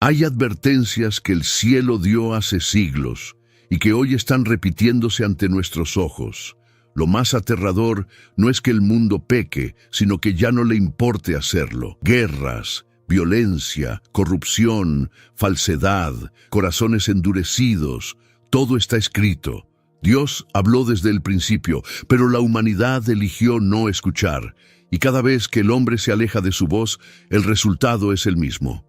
Hay advertencias que el cielo dio hace siglos y que hoy están repitiéndose ante nuestros ojos. Lo más aterrador no es que el mundo peque, sino que ya no le importe hacerlo. Guerras, violencia, corrupción, falsedad, corazones endurecidos, todo está escrito. Dios habló desde el principio, pero la humanidad eligió no escuchar, y cada vez que el hombre se aleja de su voz, el resultado es el mismo.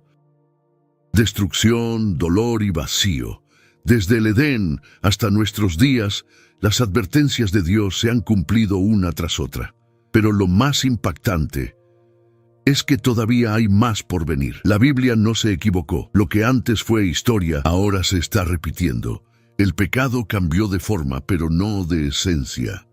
Destrucción, dolor y vacío. Desde el Edén hasta nuestros días, las advertencias de Dios se han cumplido una tras otra. Pero lo más impactante es que todavía hay más por venir. La Biblia no se equivocó. Lo que antes fue historia, ahora se está repitiendo. El pecado cambió de forma, pero no de esencia.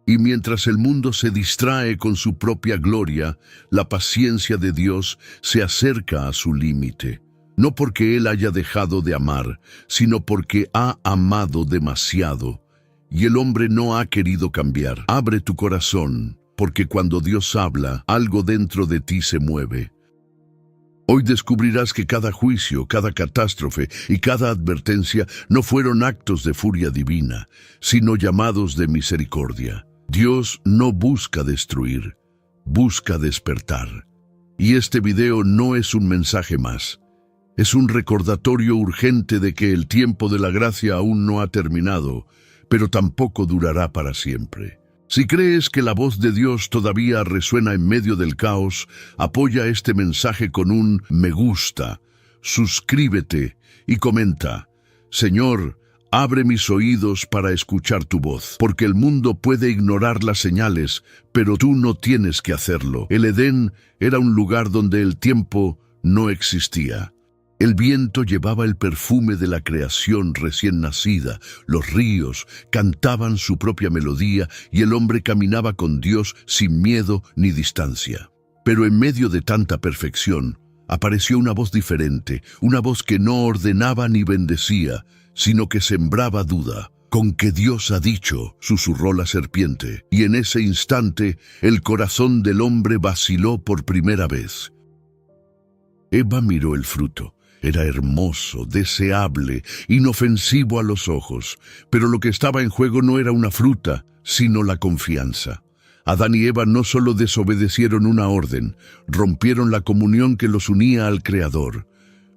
Y mientras el mundo se distrae con su propia gloria, la paciencia de Dios se acerca a su límite. No porque Él haya dejado de amar, sino porque ha amado demasiado. Y el hombre no ha querido cambiar. Abre tu corazón, porque cuando Dios habla, algo dentro de ti se mueve. Hoy descubrirás que cada juicio, cada catástrofe y cada advertencia no fueron actos de furia divina, sino llamados de misericordia. Dios no busca destruir, busca despertar. Y este video no es un mensaje más. Es un recordatorio urgente de que el tiempo de la gracia aún no ha terminado, pero tampoco durará para siempre. Si crees que la voz de Dios todavía resuena en medio del caos, apoya este mensaje con un me gusta, suscríbete y comenta: Señor, abre mis oídos para escuchar tu voz, porque el mundo puede ignorar las señales, pero tú no tienes que hacerlo. El Edén era un lugar donde el tiempo no existía. El viento llevaba el perfume de la creación recién nacida, los ríos cantaban su propia melodía y el hombre caminaba con Dios sin miedo ni distancia. Pero en medio de tanta perfección, apareció una voz diferente, una voz que no ordenaba ni bendecía, sino que sembraba duda. «Con que Dios ha dicho», susurró la serpiente, y en ese instante el corazón del hombre vaciló por primera vez. Eva miró el fruto. Era hermoso, deseable, inofensivo a los ojos, pero lo que estaba en juego no era una fruta, sino la confianza. Adán y Eva no solo desobedecieron una orden, rompieron la comunión que los unía al Creador.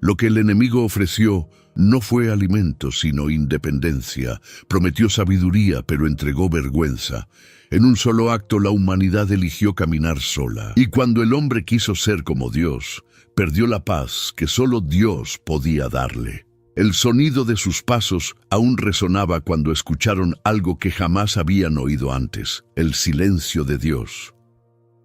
Lo que el enemigo ofreció no fue alimento, sino independencia. Prometió sabiduría, pero entregó vergüenza. En un solo acto la humanidad eligió caminar sola. Y cuando el hombre quiso ser como Dios, perdió la paz que solo Dios podía darle. El sonido de sus pasos aún resonaba cuando escucharon algo que jamás habían oído antes: el silencio de Dios.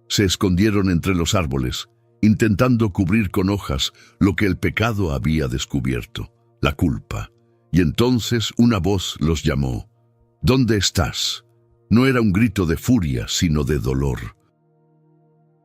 Se escondieron entre los árboles, intentando cubrir con hojas lo que el pecado había descubierto, la culpa. Y entonces una voz los llamó. «¿Dónde estás?». No era un grito de furia, sino de dolor.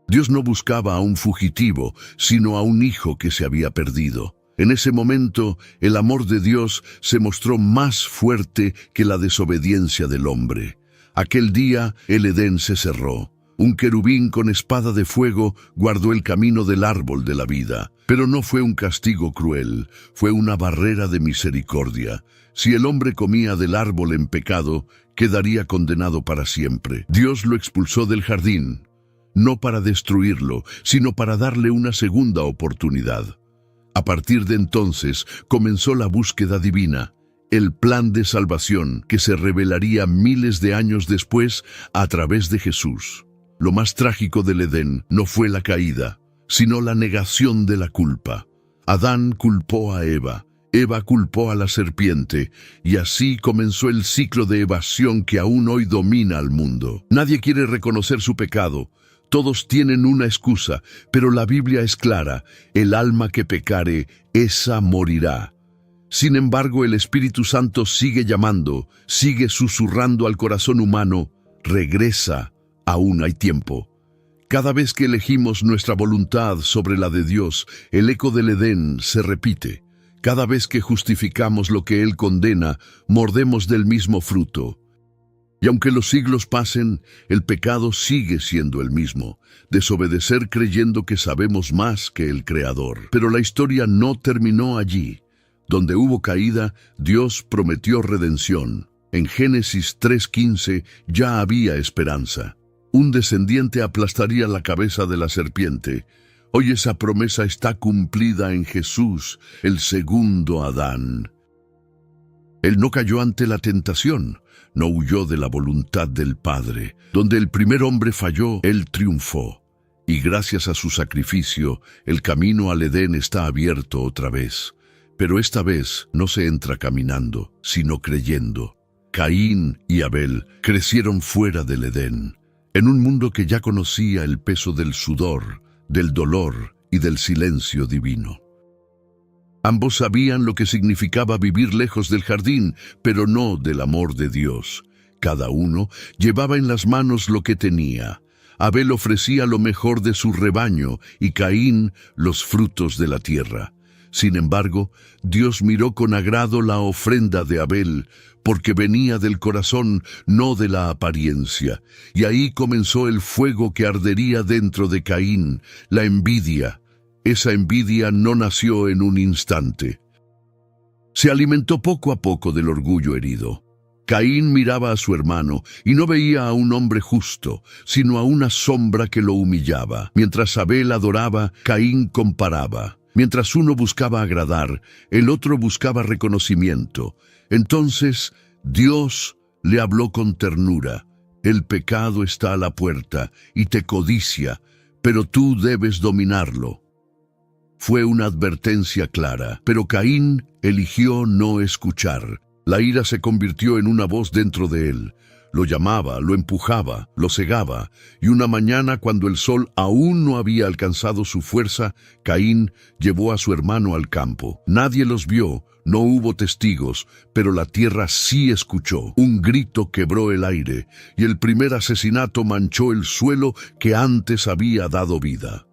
Dios no buscaba a un fugitivo, sino a un hijo que se había perdido. En ese momento, el amor de Dios se mostró más fuerte que la desobediencia del hombre. Aquel día, el Edén se cerró. Un querubín con espada de fuego guardó el camino del árbol de la vida. Pero no fue un castigo cruel, fue una barrera de misericordia. Si el hombre comía del árbol en pecado, quedaría condenado para siempre. Dios lo expulsó del jardín, no para destruirlo, sino para darle una segunda oportunidad. A partir de entonces comenzó la búsqueda divina, el plan de salvación que se revelaría miles de años después a través de Jesús. Lo más trágico del Edén no fue la caída, sino la negación de la culpa. Adán culpó a Eva, Eva culpó a la serpiente, y así comenzó el ciclo de evasión que aún hoy domina al mundo. Nadie quiere reconocer su pecado. Todos tienen una excusa, pero la Biblia es clara: el alma que pecare, esa morirá. Sin embargo, el Espíritu Santo sigue llamando, sigue susurrando al corazón humano: regresa, aún hay tiempo. Cada vez que elegimos nuestra voluntad sobre la de Dios, el eco del Edén se repite. Cada vez que justificamos lo que Él condena, mordemos del mismo fruto. Y aunque los siglos pasen, el pecado sigue siendo el mismo, desobedecer creyendo que sabemos más que el Creador. Pero la historia no terminó allí. Donde hubo caída, Dios prometió redención. En Génesis 3:15 ya había esperanza. Un descendiente aplastaría la cabeza de la serpiente. Hoy esa promesa está cumplida en Jesús, el segundo Adán. Él no cayó ante la tentación, no huyó de la voluntad del Padre. Donde el primer hombre falló, Él triunfó. Y gracias a su sacrificio, el camino al Edén está abierto otra vez. Pero esta vez no se entra caminando, sino creyendo. Caín y Abel crecieron fuera del Edén, en un mundo que ya conocía el peso del sudor, del dolor y del silencio divino. Ambos sabían lo que significaba vivir lejos del jardín, pero no del amor de Dios. Cada uno llevaba en las manos lo que tenía. Abel ofrecía lo mejor de su rebaño y Caín los frutos de la tierra. Sin embargo, Dios miró con agrado la ofrenda de Abel, porque venía del corazón, no de la apariencia. Y ahí comenzó el fuego que ardería dentro de Caín, la envidia. Esa envidia no nació en un instante. Se alimentó poco a poco del orgullo herido. Caín miraba a su hermano y no veía a un hombre justo, sino a una sombra que lo humillaba. Mientras Abel adoraba, Caín comparaba. Mientras uno buscaba agradar, el otro buscaba reconocimiento. Entonces Dios le habló con ternura. El pecado está a la puerta y te codicia, pero tú debes dominarlo. Fue una advertencia clara, pero Caín eligió no escuchar. La ira se convirtió en una voz dentro de él. Lo llamaba, lo empujaba, lo cegaba, y una mañana, cuando el sol aún no había alcanzado su fuerza, Caín llevó a su hermano al campo. Nadie los vio, no hubo testigos, pero la tierra sí escuchó. Un grito quebró el aire, y el primer asesinato manchó el suelo que antes había dado vida.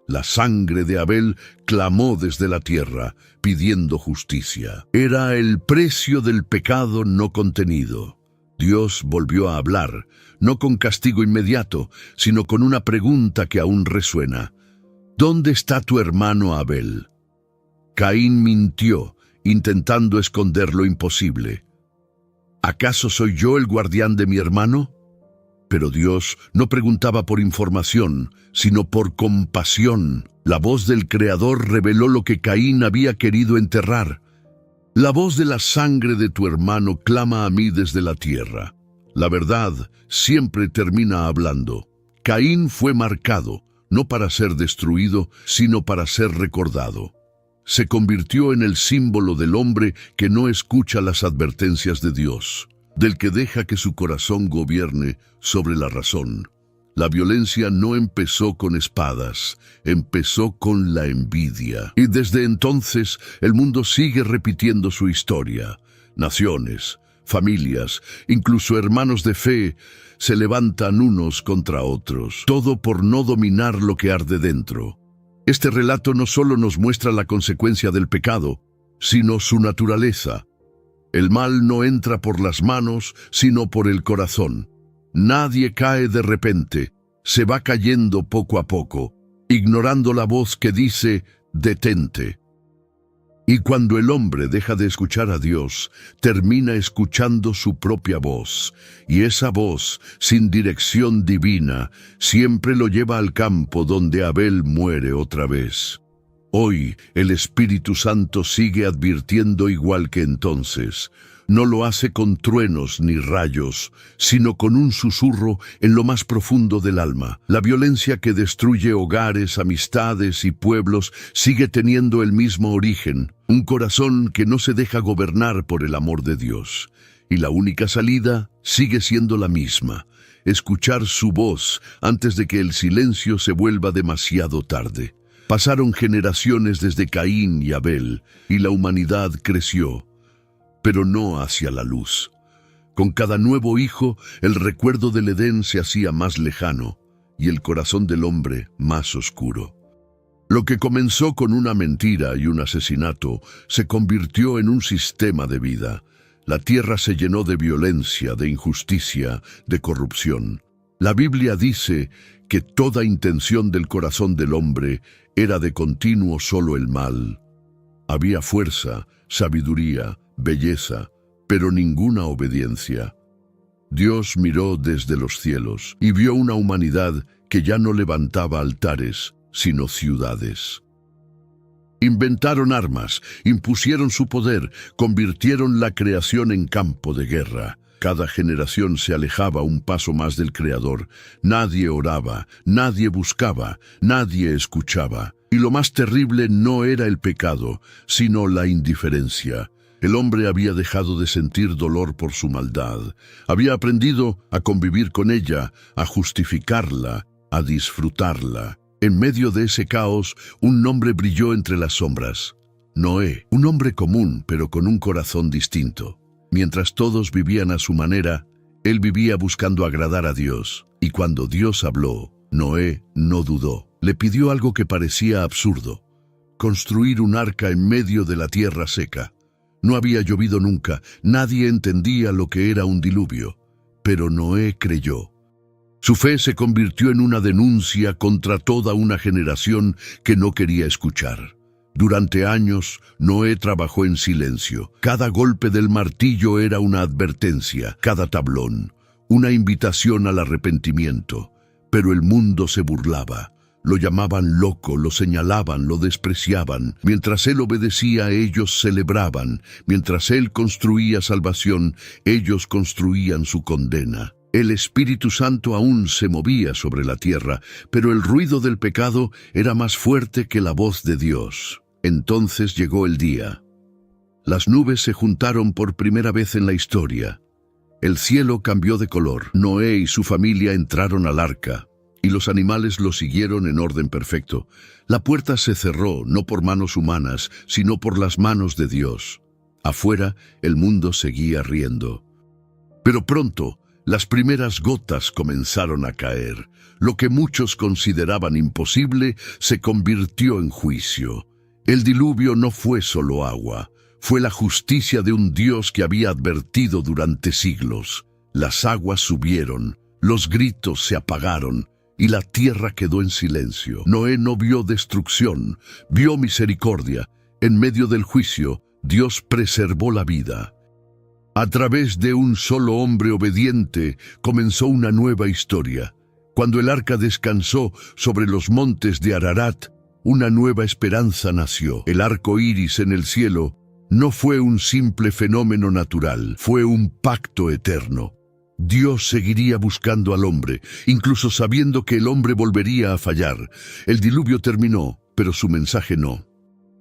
La sangre de Abel clamó desde la tierra, pidiendo justicia. Era el precio del pecado no contenido. Dios volvió a hablar, no con castigo inmediato, sino con una pregunta que aún resuena. ¿Dónde está tu hermano Abel? Caín mintió, intentando esconder lo imposible. ¿Acaso soy yo el guardián de mi hermano? Pero Dios no preguntaba por información, sino por compasión. La voz del Creador reveló lo que Caín había querido enterrar. La voz de la sangre de tu hermano clama a mí desde la tierra. La verdad siempre termina hablando. Caín fue marcado, no para ser destruido, sino para ser recordado. Se convirtió en el símbolo del hombre que no escucha las advertencias de Dios, del que deja que su corazón gobierne sobre la razón. La violencia no empezó con espadas, empezó con la envidia. Y desde entonces el mundo sigue repitiendo su historia. Naciones, familias, incluso hermanos de fe, se levantan unos contra otros, todo por no dominar lo que arde dentro. Este relato no solo nos muestra la consecuencia del pecado, sino su naturaleza. El mal no entra por las manos, sino por el corazón. Nadie cae de repente, se va cayendo poco a poco, ignorando la voz que dice, detente. Y cuando el hombre deja de escuchar a Dios, termina escuchando su propia voz, y esa voz, sin dirección divina, siempre lo lleva al campo donde Abel muere otra vez. Hoy el Espíritu Santo sigue advirtiendo igual que entonces. No lo hace con truenos ni rayos, sino con un susurro en lo más profundo del alma. La violencia que destruye hogares, amistades y pueblos sigue teniendo el mismo origen, un corazón que no se deja gobernar por el amor de Dios. Y la única salida sigue siendo la misma: escuchar su voz antes de que el silencio se vuelva demasiado tarde. Pasaron generaciones desde Caín y Abel, y la humanidad creció, pero no hacia la luz. Con cada nuevo hijo, el recuerdo del Edén se hacía más lejano y el corazón del hombre más oscuro. Lo que comenzó con una mentira y un asesinato se convirtió en un sistema de vida. La tierra se llenó de violencia, de injusticia, de corrupción. La Biblia dice que toda intención del corazón del hombre era de continuo solo el mal. Había fuerza, sabiduría, belleza, pero ninguna obediencia. Dios miró desde los cielos y vio una humanidad que ya no levantaba altares, sino ciudades. Inventaron armas, impusieron su poder, convirtieron la creación en campo de guerra. Cada generación se alejaba un paso más del Creador. Nadie oraba, nadie buscaba, nadie escuchaba. Y lo más terrible no era el pecado, sino la indiferencia. El hombre había dejado de sentir dolor por su maldad. Había aprendido a convivir con ella, a justificarla, a disfrutarla. En medio de ese caos, un nombre brilló entre las sombras. Noé, un hombre común, pero con un corazón distinto. Mientras todos vivían a su manera, él vivía buscando agradar a Dios. Y cuando Dios habló, Noé no dudó. Le pidió algo que parecía absurdo: construir un arca en medio de la tierra seca. No había llovido nunca, nadie entendía lo que era un diluvio, pero Noé creyó. Su fe se convirtió en una denuncia contra toda una generación que no quería escuchar. Durante años, Noé trabajó en silencio. Cada golpe del martillo era una advertencia, cada tablón, una invitación al arrepentimiento. Pero el mundo se burlaba. Lo llamaban loco, lo señalaban, lo despreciaban. Mientras él obedecía, ellos celebraban. Mientras él construía salvación, ellos construían su condena. El Espíritu Santo aún se movía sobre la tierra, pero el ruido del pecado era más fuerte que la voz de Dios. Entonces llegó el día. Las nubes se juntaron por primera vez en la historia. El cielo cambió de color. Noé y su familia entraron al arca, y los animales lo siguieron en orden perfecto. La puerta se cerró, no por manos humanas, sino por las manos de Dios. Afuera, el mundo seguía riendo. Pero pronto, las primeras gotas comenzaron a caer. Lo que muchos consideraban imposible se convirtió en juicio. El diluvio no fue solo agua, fue la justicia de un Dios que había advertido durante siglos. Las aguas subieron, los gritos se apagaron, y la tierra quedó en silencio. Noé no vio destrucción, vio misericordia. En medio del juicio, Dios preservó la vida. A través de un solo hombre obediente comenzó una nueva historia. Cuando el arca descansó sobre los montes de Ararat, una nueva esperanza nació. El arco iris en el cielo no fue un simple fenómeno natural, fue un pacto eterno. Dios seguiría buscando al hombre, incluso sabiendo que el hombre volvería a fallar. El diluvio terminó, pero su mensaje no.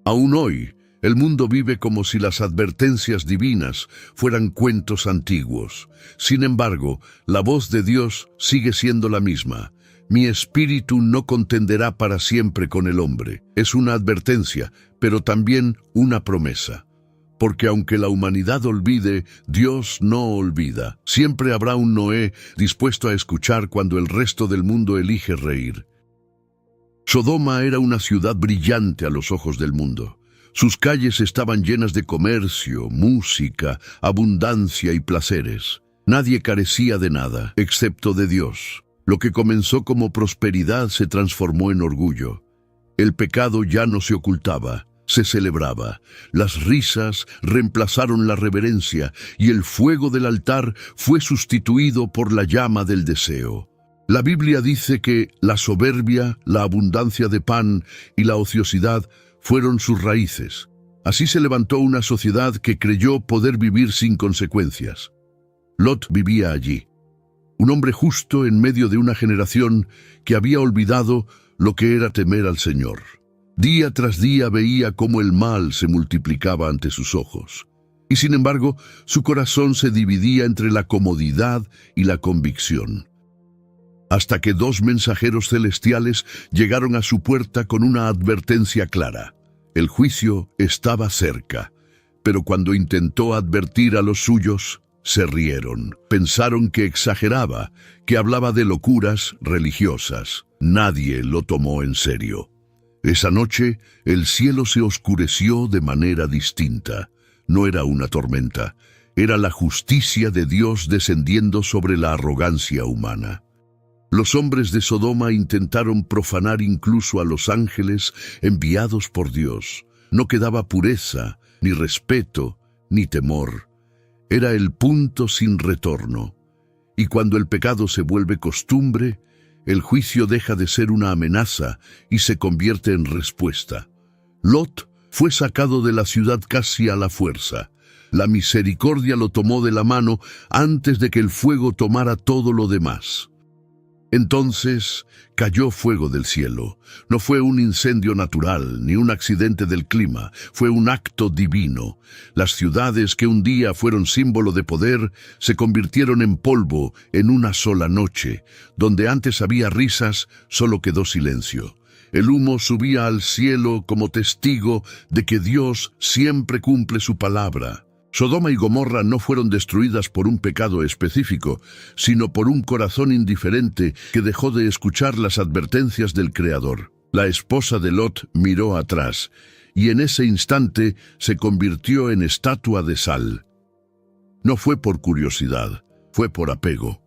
Aún hoy, el mundo vive como si las advertencias divinas fueran cuentos antiguos. Sin embargo, la voz de Dios sigue siendo la misma. Mi espíritu no contenderá para siempre con el hombre. Es una advertencia, pero también una promesa. Porque aunque la humanidad olvide, Dios no olvida. Siempre habrá un Noé dispuesto a escuchar cuando el resto del mundo elige reír. Sodoma era una ciudad brillante a los ojos del mundo. Sus calles estaban llenas de comercio, música, abundancia y placeres. Nadie carecía de nada, excepto de Dios. Lo que comenzó como prosperidad se transformó en orgullo. El pecado ya no se ocultaba, se celebraba. Las risas reemplazaron la reverencia y el fuego del altar fue sustituido por la llama del deseo. La Biblia dice que la soberbia, la abundancia de pan y la ociosidad fueron sus raíces. Así se levantó una sociedad que creyó poder vivir sin consecuencias. Lot vivía allí, un hombre justo en medio de una generación que había olvidado lo que era temer al Señor. Día tras día veía cómo el mal se multiplicaba ante sus ojos. Y sin embargo, su corazón se dividía entre la comodidad y la convicción. Hasta que dos mensajeros celestiales llegaron a su puerta con una advertencia clara. El juicio estaba cerca, pero cuando intentó advertir a los suyos, se rieron. Pensaron que exageraba, que hablaba de locuras religiosas. Nadie lo tomó en serio. Esa noche, el cielo se oscureció de manera distinta. No era una tormenta, Era la justicia de Dios descendiendo sobre la arrogancia humana. Los hombres de Sodoma intentaron profanar incluso a los ángeles enviados por Dios. No quedaba pureza, ni respeto, ni temor. Era el punto sin retorno. Y cuando el pecado se vuelve costumbre, el juicio deja de ser una amenaza y se convierte en respuesta. Lot fue sacado de la ciudad casi a la fuerza. La misericordia lo tomó de la mano antes de que el fuego tomara todo lo demás. Entonces cayó fuego del cielo. No fue un incendio natural, ni un accidente del clima, fue un acto divino. Las ciudades que un día fueron símbolo de poder se convirtieron en polvo en una sola noche. Donde antes había risas, solo quedó silencio. El humo subía al cielo como testigo de que Dios siempre cumple su palabra. Sodoma y Gomorra no fueron destruidas por un pecado específico, sino por un corazón indiferente que dejó de escuchar las advertencias del Creador. La esposa de Lot miró atrás, y en ese instante se convirtió en estatua de sal. No fue por curiosidad, fue por apego.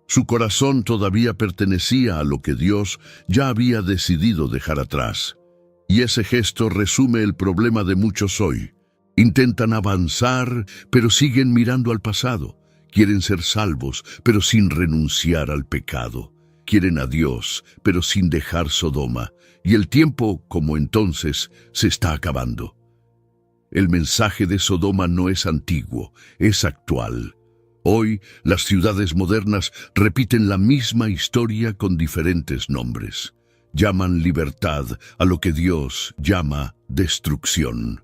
Su corazón todavía pertenecía a lo que Dios ya había decidido dejar atrás. Y ese gesto resume el problema de muchos hoy. Intentan avanzar, pero siguen mirando al pasado. Quieren ser salvos, pero sin renunciar al pecado. Quieren a Dios, pero sin dejar Sodoma. Y el tiempo, como entonces, se está acabando. El mensaje de Sodoma no es antiguo, es actual. Hoy, las ciudades modernas repiten la misma historia con diferentes nombres. Llaman libertad a lo que Dios llama destrucción.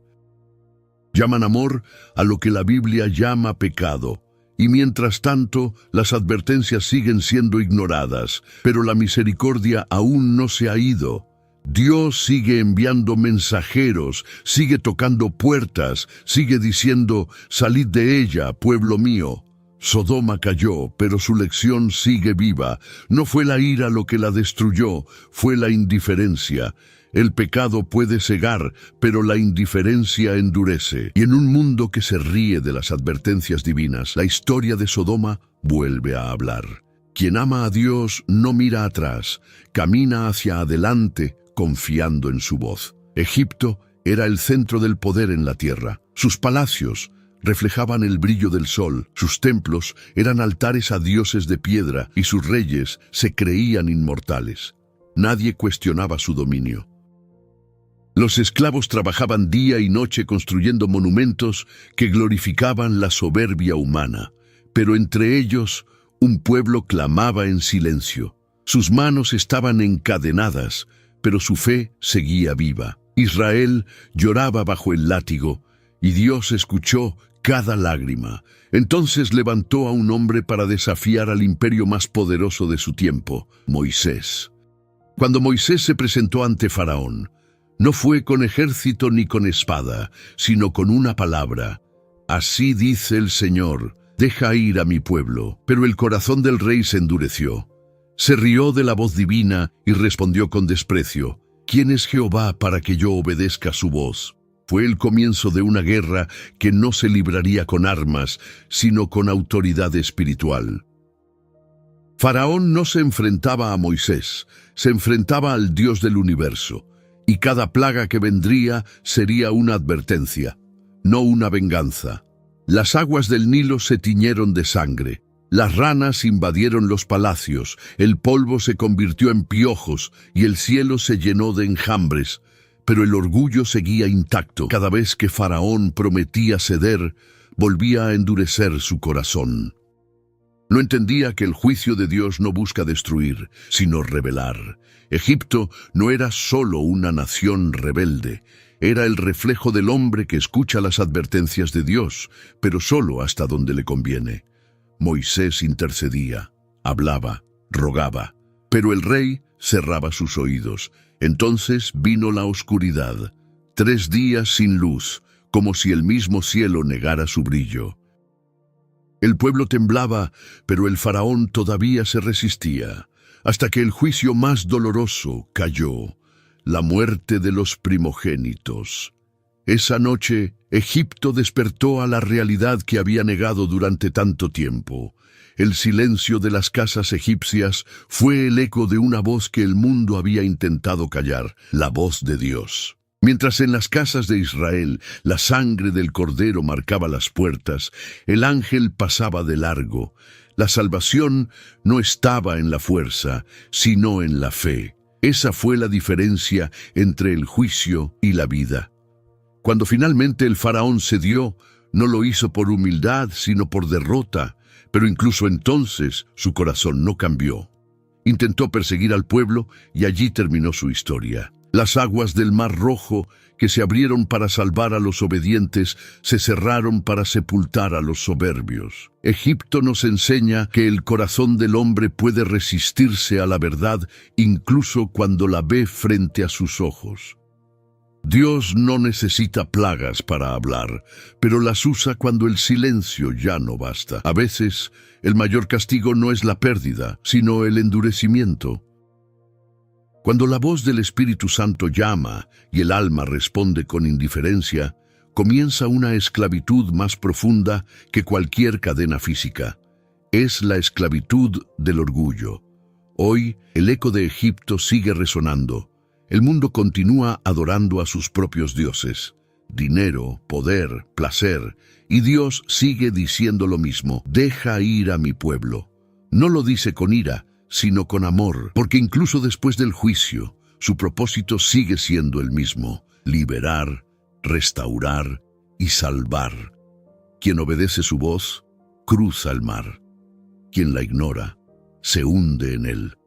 Llaman amor a lo que la Biblia llama pecado. Y mientras tanto, las advertencias siguen siendo ignoradas, pero la misericordia aún no se ha ido. Dios sigue enviando mensajeros, sigue tocando puertas, sigue diciendo, salid de ella, pueblo mío. Sodoma cayó, pero su lección sigue viva. No fue la ira lo que la destruyó, fue la indiferencia. El pecado puede cegar, pero la indiferencia endurece. Y en un mundo que se ríe de las advertencias divinas, la historia de Sodoma vuelve a hablar. Quien ama a Dios no mira atrás, camina hacia adelante confiando en su voz. Egipto era el centro del poder en la tierra. Sus palacios reflejaban el brillo del sol, sus templos eran altares a dioses de piedra y sus reyes se creían inmortales. Nadie cuestionaba su dominio. Los esclavos trabajaban día y noche construyendo monumentos que glorificaban la soberbia humana, pero entre ellos un pueblo clamaba en silencio. Sus manos estaban encadenadas, pero su fe seguía viva. Israel lloraba bajo el látigo, y Dios escuchó cada lágrima. Entonces levantó a un hombre para desafiar al imperio más poderoso de su tiempo, Moisés. Cuando Moisés se presentó ante Faraón, no fue con ejército ni con espada, sino con una palabra. Así dice el Señor, deja ir a mi pueblo. Pero el corazón del rey se endureció. Se rió de la voz divina y respondió con desprecio, ¿quién es Jehová para que yo obedezca su voz? Fue el comienzo de una guerra que no se libraría con armas, sino con autoridad espiritual. Faraón no se enfrentaba a Moisés, se enfrentaba al Dios del universo, y cada plaga que vendría sería una advertencia, no una venganza. Las aguas del Nilo se tiñeron de sangre, las ranas invadieron los palacios, el polvo se convirtió en piojos y el cielo se llenó de enjambres. Pero el orgullo seguía intacto. Cada vez que Faraón prometía ceder, volvía a endurecer su corazón. No entendía que el juicio de Dios no busca destruir, sino revelar. Egipto no era solo una nación rebelde, era el reflejo del hombre que escucha las advertencias de Dios, pero solo hasta donde le conviene. Moisés intercedía, hablaba, rogaba, pero el rey cerraba sus oídos. Entonces vino la oscuridad, 3 días sin luz, como si el mismo cielo negara su brillo. El pueblo temblaba, pero el faraón todavía se resistía, hasta que el juicio más doloroso cayó, la muerte de los primogénitos. Esa noche, Egipto despertó a la realidad que había negado durante tanto tiempo. El silencio de las casas egipcias fue el eco de una voz que el mundo había intentado callar, la voz de Dios. Mientras en las casas de Israel la sangre del cordero marcaba las puertas, el ángel pasaba de largo. La salvación no estaba en la fuerza, sino en la fe. Esa fue la diferencia entre el juicio y la vida. Cuando finalmente el faraón cedió, no lo hizo por humildad, sino por derrota, pero incluso entonces su corazón no cambió. Intentó perseguir al pueblo y allí terminó su historia. Las aguas del Mar Rojo, que se abrieron para salvar a los obedientes, se cerraron para sepultar a los soberbios. Egipto nos enseña que el corazón del hombre puede resistirse a la verdad incluso cuando la ve frente a sus ojos. Dios no necesita plagas para hablar, pero las usa cuando el silencio ya no basta. A veces, el mayor castigo no es la pérdida, sino el endurecimiento. Cuando la voz del Espíritu Santo llama y el alma responde con indiferencia, comienza una esclavitud más profunda que cualquier cadena física. Es la esclavitud del orgullo. Hoy, el eco de Egipto sigue resonando. El mundo continúa adorando a sus propios dioses, dinero, poder, placer, y Dios sigue diciendo lo mismo: deja ir a mi pueblo. No lo dice con ira, sino con amor, porque incluso después del juicio, su propósito sigue siendo el mismo: liberar, restaurar y salvar. Quien obedece su voz, cruza el mar. Quien la ignora, se hunde en él.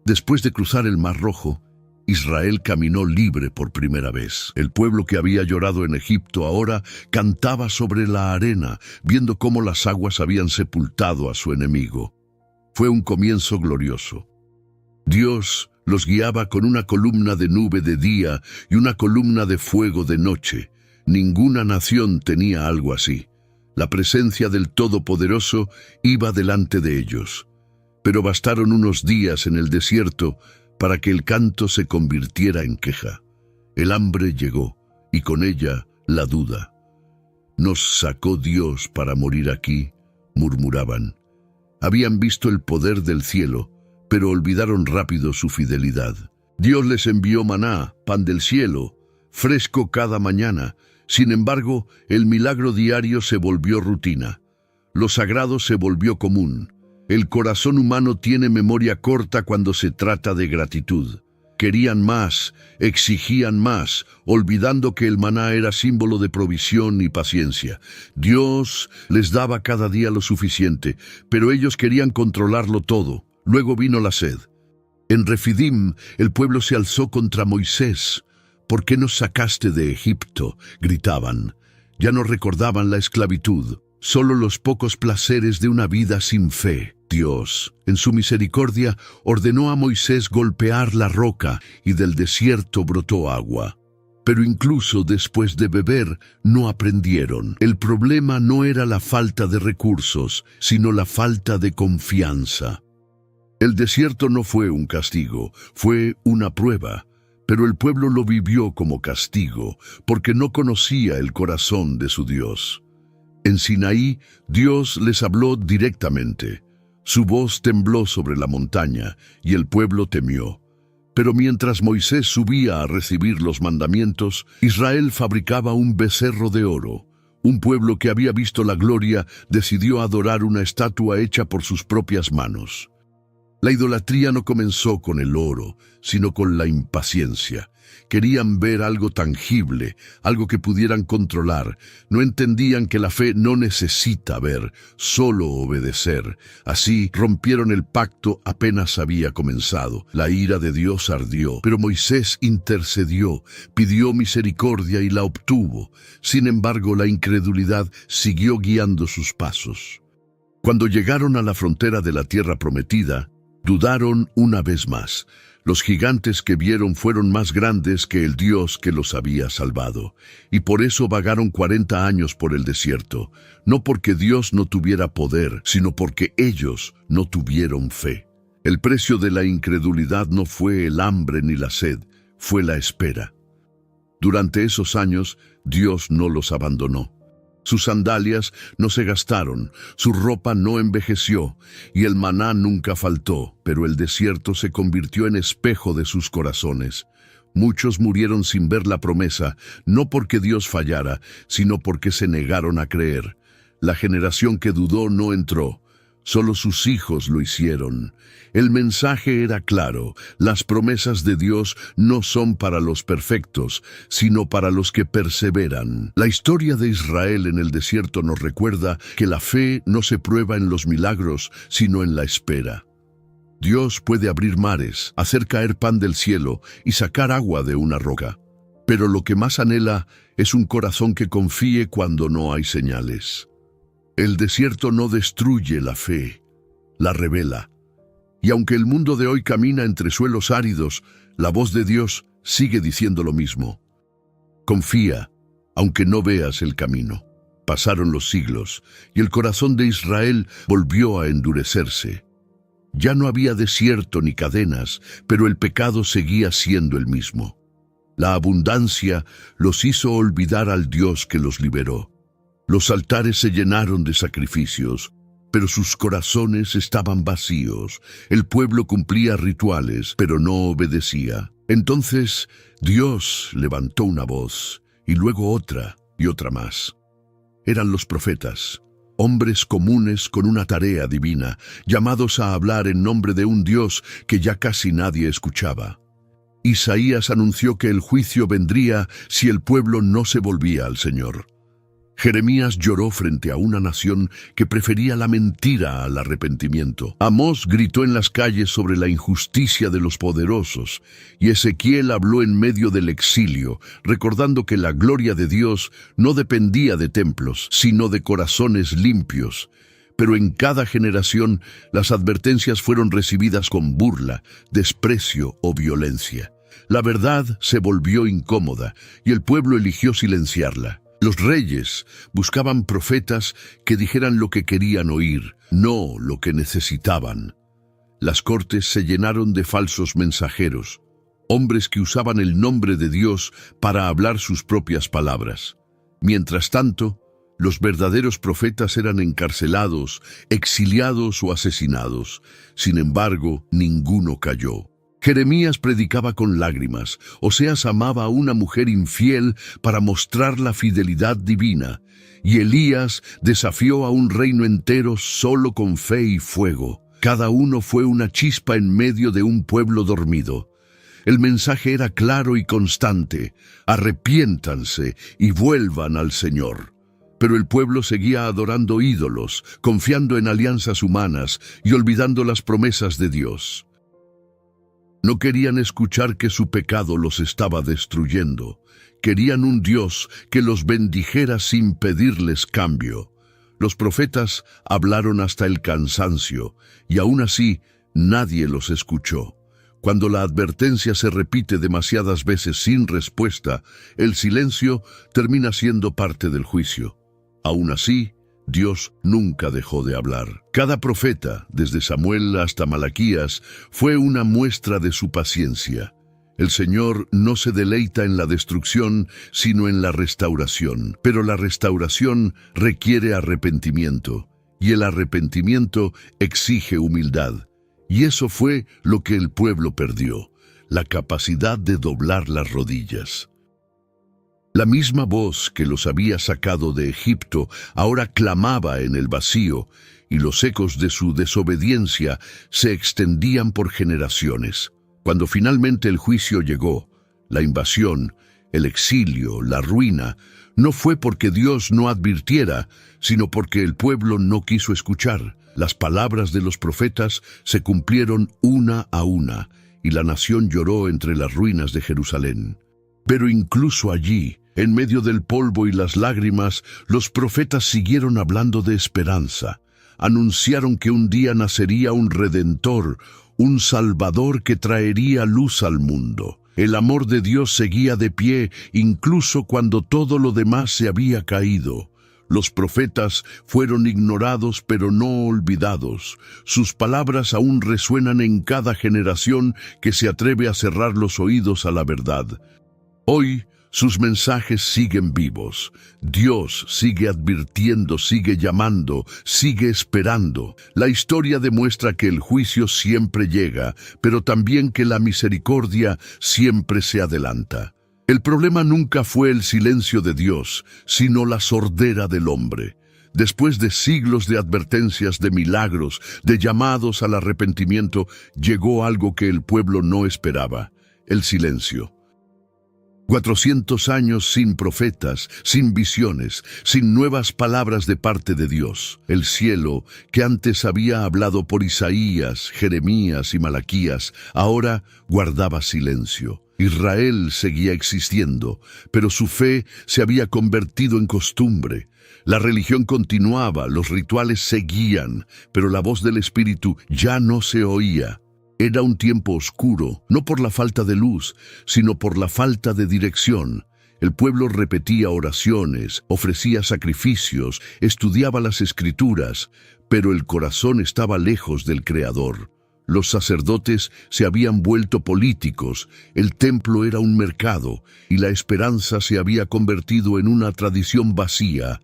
Después de cruzar el Mar Rojo, Israel caminó libre por primera vez. El pueblo que había llorado en Egipto ahora cantaba sobre la arena, viendo cómo las aguas habían sepultado a su enemigo. Fue un comienzo glorioso. Dios los guiaba con una columna de nube de día y una columna de fuego de noche. Ninguna nación tenía algo así. La presencia del Todopoderoso iba delante de ellos. Pero bastaron unos días en el desierto para que el canto se convirtiera en queja. El hambre llegó, y con ella la duda. «¿Nos sacó Dios para morir aquí?», murmuraban. Habían visto el poder del cielo, pero olvidaron rápido su fidelidad. Dios les envió maná, pan del cielo, fresco cada mañana. Sin embargo, el milagro diario se volvió rutina. Lo sagrado se volvió común. El corazón humano tiene memoria corta cuando se trata de gratitud. Querían más, exigían más, olvidando que el maná era símbolo de provisión y paciencia. Dios les daba cada día lo suficiente, pero ellos querían controlarlo todo. Luego vino la sed. En Refidim, el pueblo se alzó contra Moisés. «¿Por qué nos sacaste de Egipto?», gritaban. Ya no recordaban la esclavitud, solo los pocos placeres de una vida sin fe. Dios, en su misericordia, ordenó a Moisés golpear la roca y del desierto brotó agua. Pero incluso después de beber, no aprendieron. El problema no era la falta de recursos, sino la falta de confianza. El desierto no fue un castigo, fue una prueba. Pero el pueblo lo vivió como castigo, porque no conocía el corazón de su Dios. En Sinaí, Dios les habló directamente. Su voz tembló sobre la montaña, y el pueblo temió. Pero mientras Moisés subía a recibir los mandamientos, Israel fabricaba un becerro de oro. Un pueblo que había visto la gloria decidió adorar una estatua hecha por sus propias manos. La idolatría no comenzó con el oro, sino con la impaciencia. Querían ver algo tangible, algo que pudieran controlar. No entendían que la fe no necesita ver, solo obedecer. Así rompieron el pacto apenas había comenzado. La ira de Dios ardió, pero Moisés intercedió, pidió misericordia y la obtuvo. Sin embargo, la incredulidad siguió guiando sus pasos. Cuando llegaron a la frontera de la tierra prometida, dudaron una vez más. Los gigantes que vieron fueron más grandes que el Dios que los había salvado, y por eso vagaron 40 años por el desierto, no porque Dios no tuviera poder, sino porque ellos no tuvieron fe. El precio de la incredulidad no fue el hambre ni la sed, fue la espera. Durante esos años, Dios no los abandonó. Sus sandalias no se gastaron, su ropa no envejeció, y el maná nunca faltó, pero el desierto se convirtió en espejo de sus corazones. Muchos murieron sin ver la promesa, no porque Dios fallara, sino porque se negaron a creer. La generación que dudó no entró, solo sus hijos lo hicieron. El mensaje era claro: las promesas de Dios no son para los perfectos, sino para los que perseveran. La historia de Israel en el desierto nos recuerda que la fe no se prueba en los milagros, sino en la espera. Dios puede abrir mares, hacer caer pan del cielo y sacar agua de una roca. Pero lo que más anhela es un corazón que confíe cuando no hay señales. El desierto no destruye la fe, la revela. Y aunque el mundo de hoy camina entre suelos áridos, la voz de Dios sigue diciendo lo mismo. Confía, aunque no veas el camino. Pasaron los siglos, y el corazón de Israel volvió a endurecerse. Ya no había desierto ni cadenas, pero el pecado seguía siendo el mismo. La abundancia los hizo olvidar al Dios que los liberó. Los altares se llenaron de sacrificios, pero sus corazones estaban vacíos. El pueblo cumplía rituales, pero no obedecía. Entonces Dios levantó una voz, y luego otra y otra más. Eran los profetas. Hombres comunes con una tarea divina, llamados a hablar en nombre de un Dios que ya casi nadie escuchaba. Isaías anunció que el juicio vendría si el pueblo no se volvía al Señor. Jeremías lloró frente a una nación que prefería la mentira al arrepentimiento. Amós gritó en las calles sobre la injusticia de los poderosos, y Ezequiel habló en medio del exilio, recordando que la gloria de Dios no dependía de templos, sino de corazones limpios. Pero en cada generación las advertencias fueron recibidas con burla, desprecio o violencia. La verdad se volvió incómoda, y el pueblo eligió silenciarla. Los reyes buscaban profetas que dijeran lo que querían oír, no lo que necesitaban. Las cortes se llenaron de falsos mensajeros, hombres que usaban el nombre de Dios para hablar sus propias palabras. Mientras tanto, los verdaderos profetas eran encarcelados, exiliados o asesinados. Sin embargo, ninguno cayó. Jeremías predicaba con lágrimas, Oseas amaba a una mujer infiel para mostrar la fidelidad divina, y Elías desafió a un reino entero solo con fe y fuego. Cada uno fue una chispa en medio de un pueblo dormido. El mensaje era claro y constante: arrepiéntanse y vuelvan al Señor. Pero el pueblo seguía adorando ídolos, confiando en alianzas humanas y olvidando las promesas de Dios. No querían escuchar que su pecado los estaba destruyendo. Querían un Dios que los bendijera sin pedirles cambio. Los profetas hablaron hasta el cansancio, y aún así nadie los escuchó. Cuando la advertencia se repite demasiadas veces sin respuesta, el silencio termina siendo parte del juicio. Aún así, Dios nunca dejó de hablar. Cada profeta, desde Samuel hasta Malaquías, fue una muestra de su paciencia. El Señor no se deleita en la destrucción, sino en la restauración. Pero la restauración requiere arrepentimiento, y el arrepentimiento exige humildad. Y eso fue lo que el pueblo perdió, la capacidad de doblar las rodillas. La misma voz que los había sacado de Egipto ahora clamaba en el vacío, y los ecos de su desobediencia se extendían por generaciones. Cuando finalmente el juicio llegó, la invasión, el exilio, la ruina, no fue porque Dios no advirtiera, sino porque el pueblo no quiso escuchar. Las palabras de los profetas se cumplieron una a una, y la nación lloró entre las ruinas de Jerusalén. Pero incluso allí, en medio del polvo y las lágrimas, los profetas siguieron hablando de esperanza. Anunciaron que un día nacería un Redentor, un Salvador que traería luz al mundo. El amor de Dios seguía de pie incluso cuando todo lo demás se había caído. Los profetas fueron ignorados pero no olvidados. Sus palabras aún resuenan en cada generación que se atreve a cerrar los oídos a la verdad. Hoy, sus mensajes siguen vivos. Dios sigue advirtiendo, sigue llamando, sigue esperando. La historia demuestra que el juicio siempre llega, pero también que la misericordia siempre se adelanta. El problema nunca fue el silencio de Dios, sino la sordera del hombre. Después de siglos de advertencias, de milagros, de llamados al arrepentimiento, llegó algo que el pueblo no esperaba: el silencio. 400 años sin profetas, sin visiones, sin nuevas palabras de parte de Dios. El cielo, que antes había hablado por Isaías, Jeremías y Malaquías, ahora guardaba silencio. Israel seguía existiendo, pero su fe se había convertido en costumbre. La religión continuaba, los rituales seguían, pero la voz del Espíritu ya no se oía. Era un tiempo oscuro, no por la falta de luz, sino por la falta de dirección. El pueblo repetía oraciones, ofrecía sacrificios, estudiaba las Escrituras, pero el corazón estaba lejos del Creador. Los sacerdotes se habían vuelto políticos, el templo era un mercado, y la esperanza se había convertido en una tradición vacía.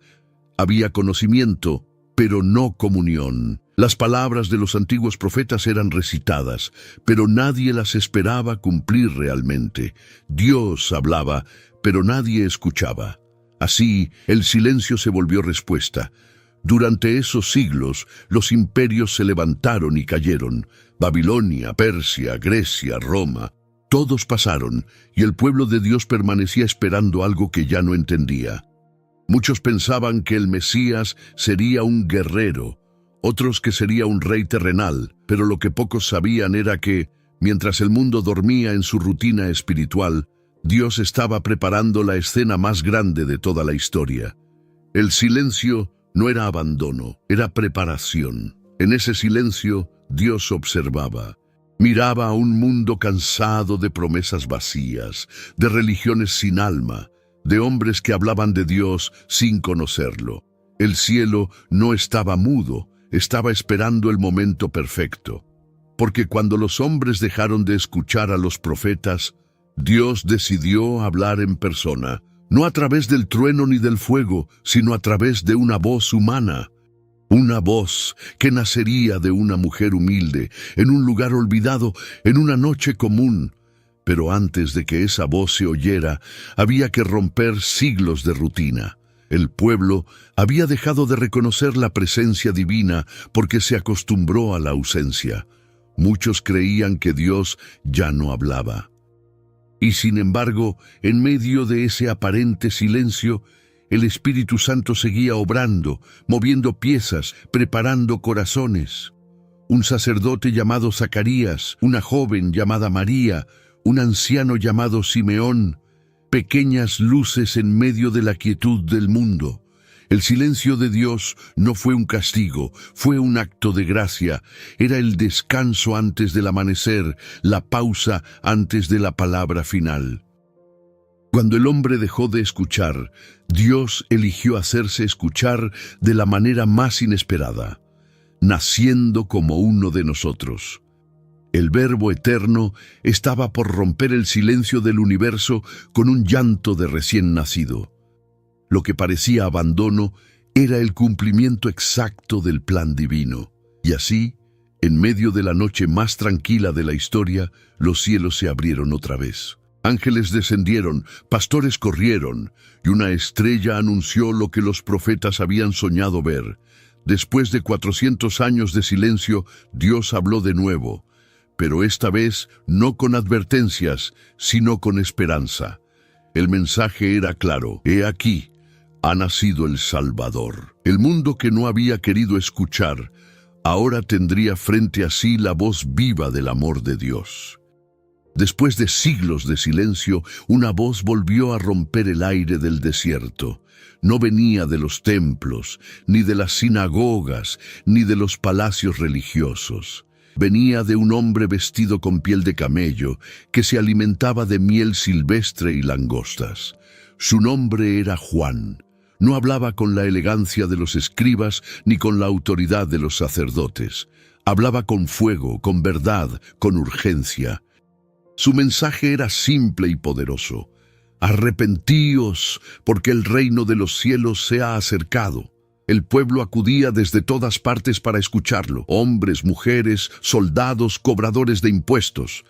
Había conocimiento, pero no comunión. Las palabras de los antiguos profetas eran recitadas, pero nadie las esperaba cumplir realmente. Dios hablaba, pero nadie escuchaba. Así, el silencio se volvió respuesta. Durante esos siglos, los imperios se levantaron y cayeron. Babilonia, Persia, Grecia, Roma. Todos pasaron, y el pueblo de Dios permanecía esperando algo que ya no entendía. Muchos pensaban que el Mesías sería un guerrero, otros que sería un rey terrenal, pero lo que pocos sabían era que, mientras el mundo dormía en su rutina espiritual, Dios estaba preparando la escena más grande de toda la historia. El silencio no era abandono, era preparación. En ese silencio, Dios observaba. Miraba a un mundo cansado de promesas vacías, de religiones sin alma, de hombres que hablaban de Dios sin conocerlo. El cielo no estaba mudo, estaba esperando el momento perfecto. Porque cuando los hombres dejaron de escuchar a los profetas, Dios decidió hablar en persona, no a través del trueno ni del fuego, sino a través de una voz humana. Una voz que nacería de una mujer humilde, en un lugar olvidado, en una noche común. Pero antes de que esa voz se oyera, había que romper siglos de rutina. El pueblo había dejado de reconocer la presencia divina porque se acostumbró a la ausencia. Muchos creían que Dios ya no hablaba. Y sin embargo, en medio de ese aparente silencio, el Espíritu Santo seguía obrando, moviendo piezas, preparando corazones. Un sacerdote llamado Zacarías, una joven llamada María, un anciano llamado Simeón, pequeñas luces en medio de la quietud del mundo. El silencio de Dios no fue un castigo, fue un acto de gracia. Era el descanso antes del amanecer, la pausa antes de la palabra final. Cuando el hombre dejó de escuchar, Dios eligió hacerse escuchar de la manera más inesperada, naciendo como uno de nosotros. El Verbo eterno estaba por romper el silencio del universo con un llanto de recién nacido. Lo que parecía abandono era el cumplimiento exacto del plan divino. Y así, en medio de la noche más tranquila de la historia, los cielos se abrieron otra vez. Ángeles descendieron, pastores corrieron, y una estrella anunció lo que los profetas habían soñado ver. Después de 400 años de silencio, Dios habló de nuevo, pero esta vez no con advertencias, sino con esperanza. El mensaje era claro: he aquí, ha nacido el Salvador. El mundo que no había querido escuchar, ahora tendría frente a sí la voz viva del amor de Dios. Después de siglos de silencio, una voz volvió a romper el aire del desierto. No venía de los templos, ni de las sinagogas, ni de los palacios religiosos. Venía de un hombre vestido con piel de camello, que se alimentaba de miel silvestre y langostas. Su nombre era Juan. No hablaba con la elegancia de los escribas, ni con la autoridad de los sacerdotes. Hablaba con fuego, con verdad, con urgencia. Su mensaje era simple y poderoso. «Arrepentíos, porque el reino de los cielos se ha acercado». El pueblo acudía desde todas partes para escucharlo. Hombres, mujeres, soldados, cobradores de impuestos.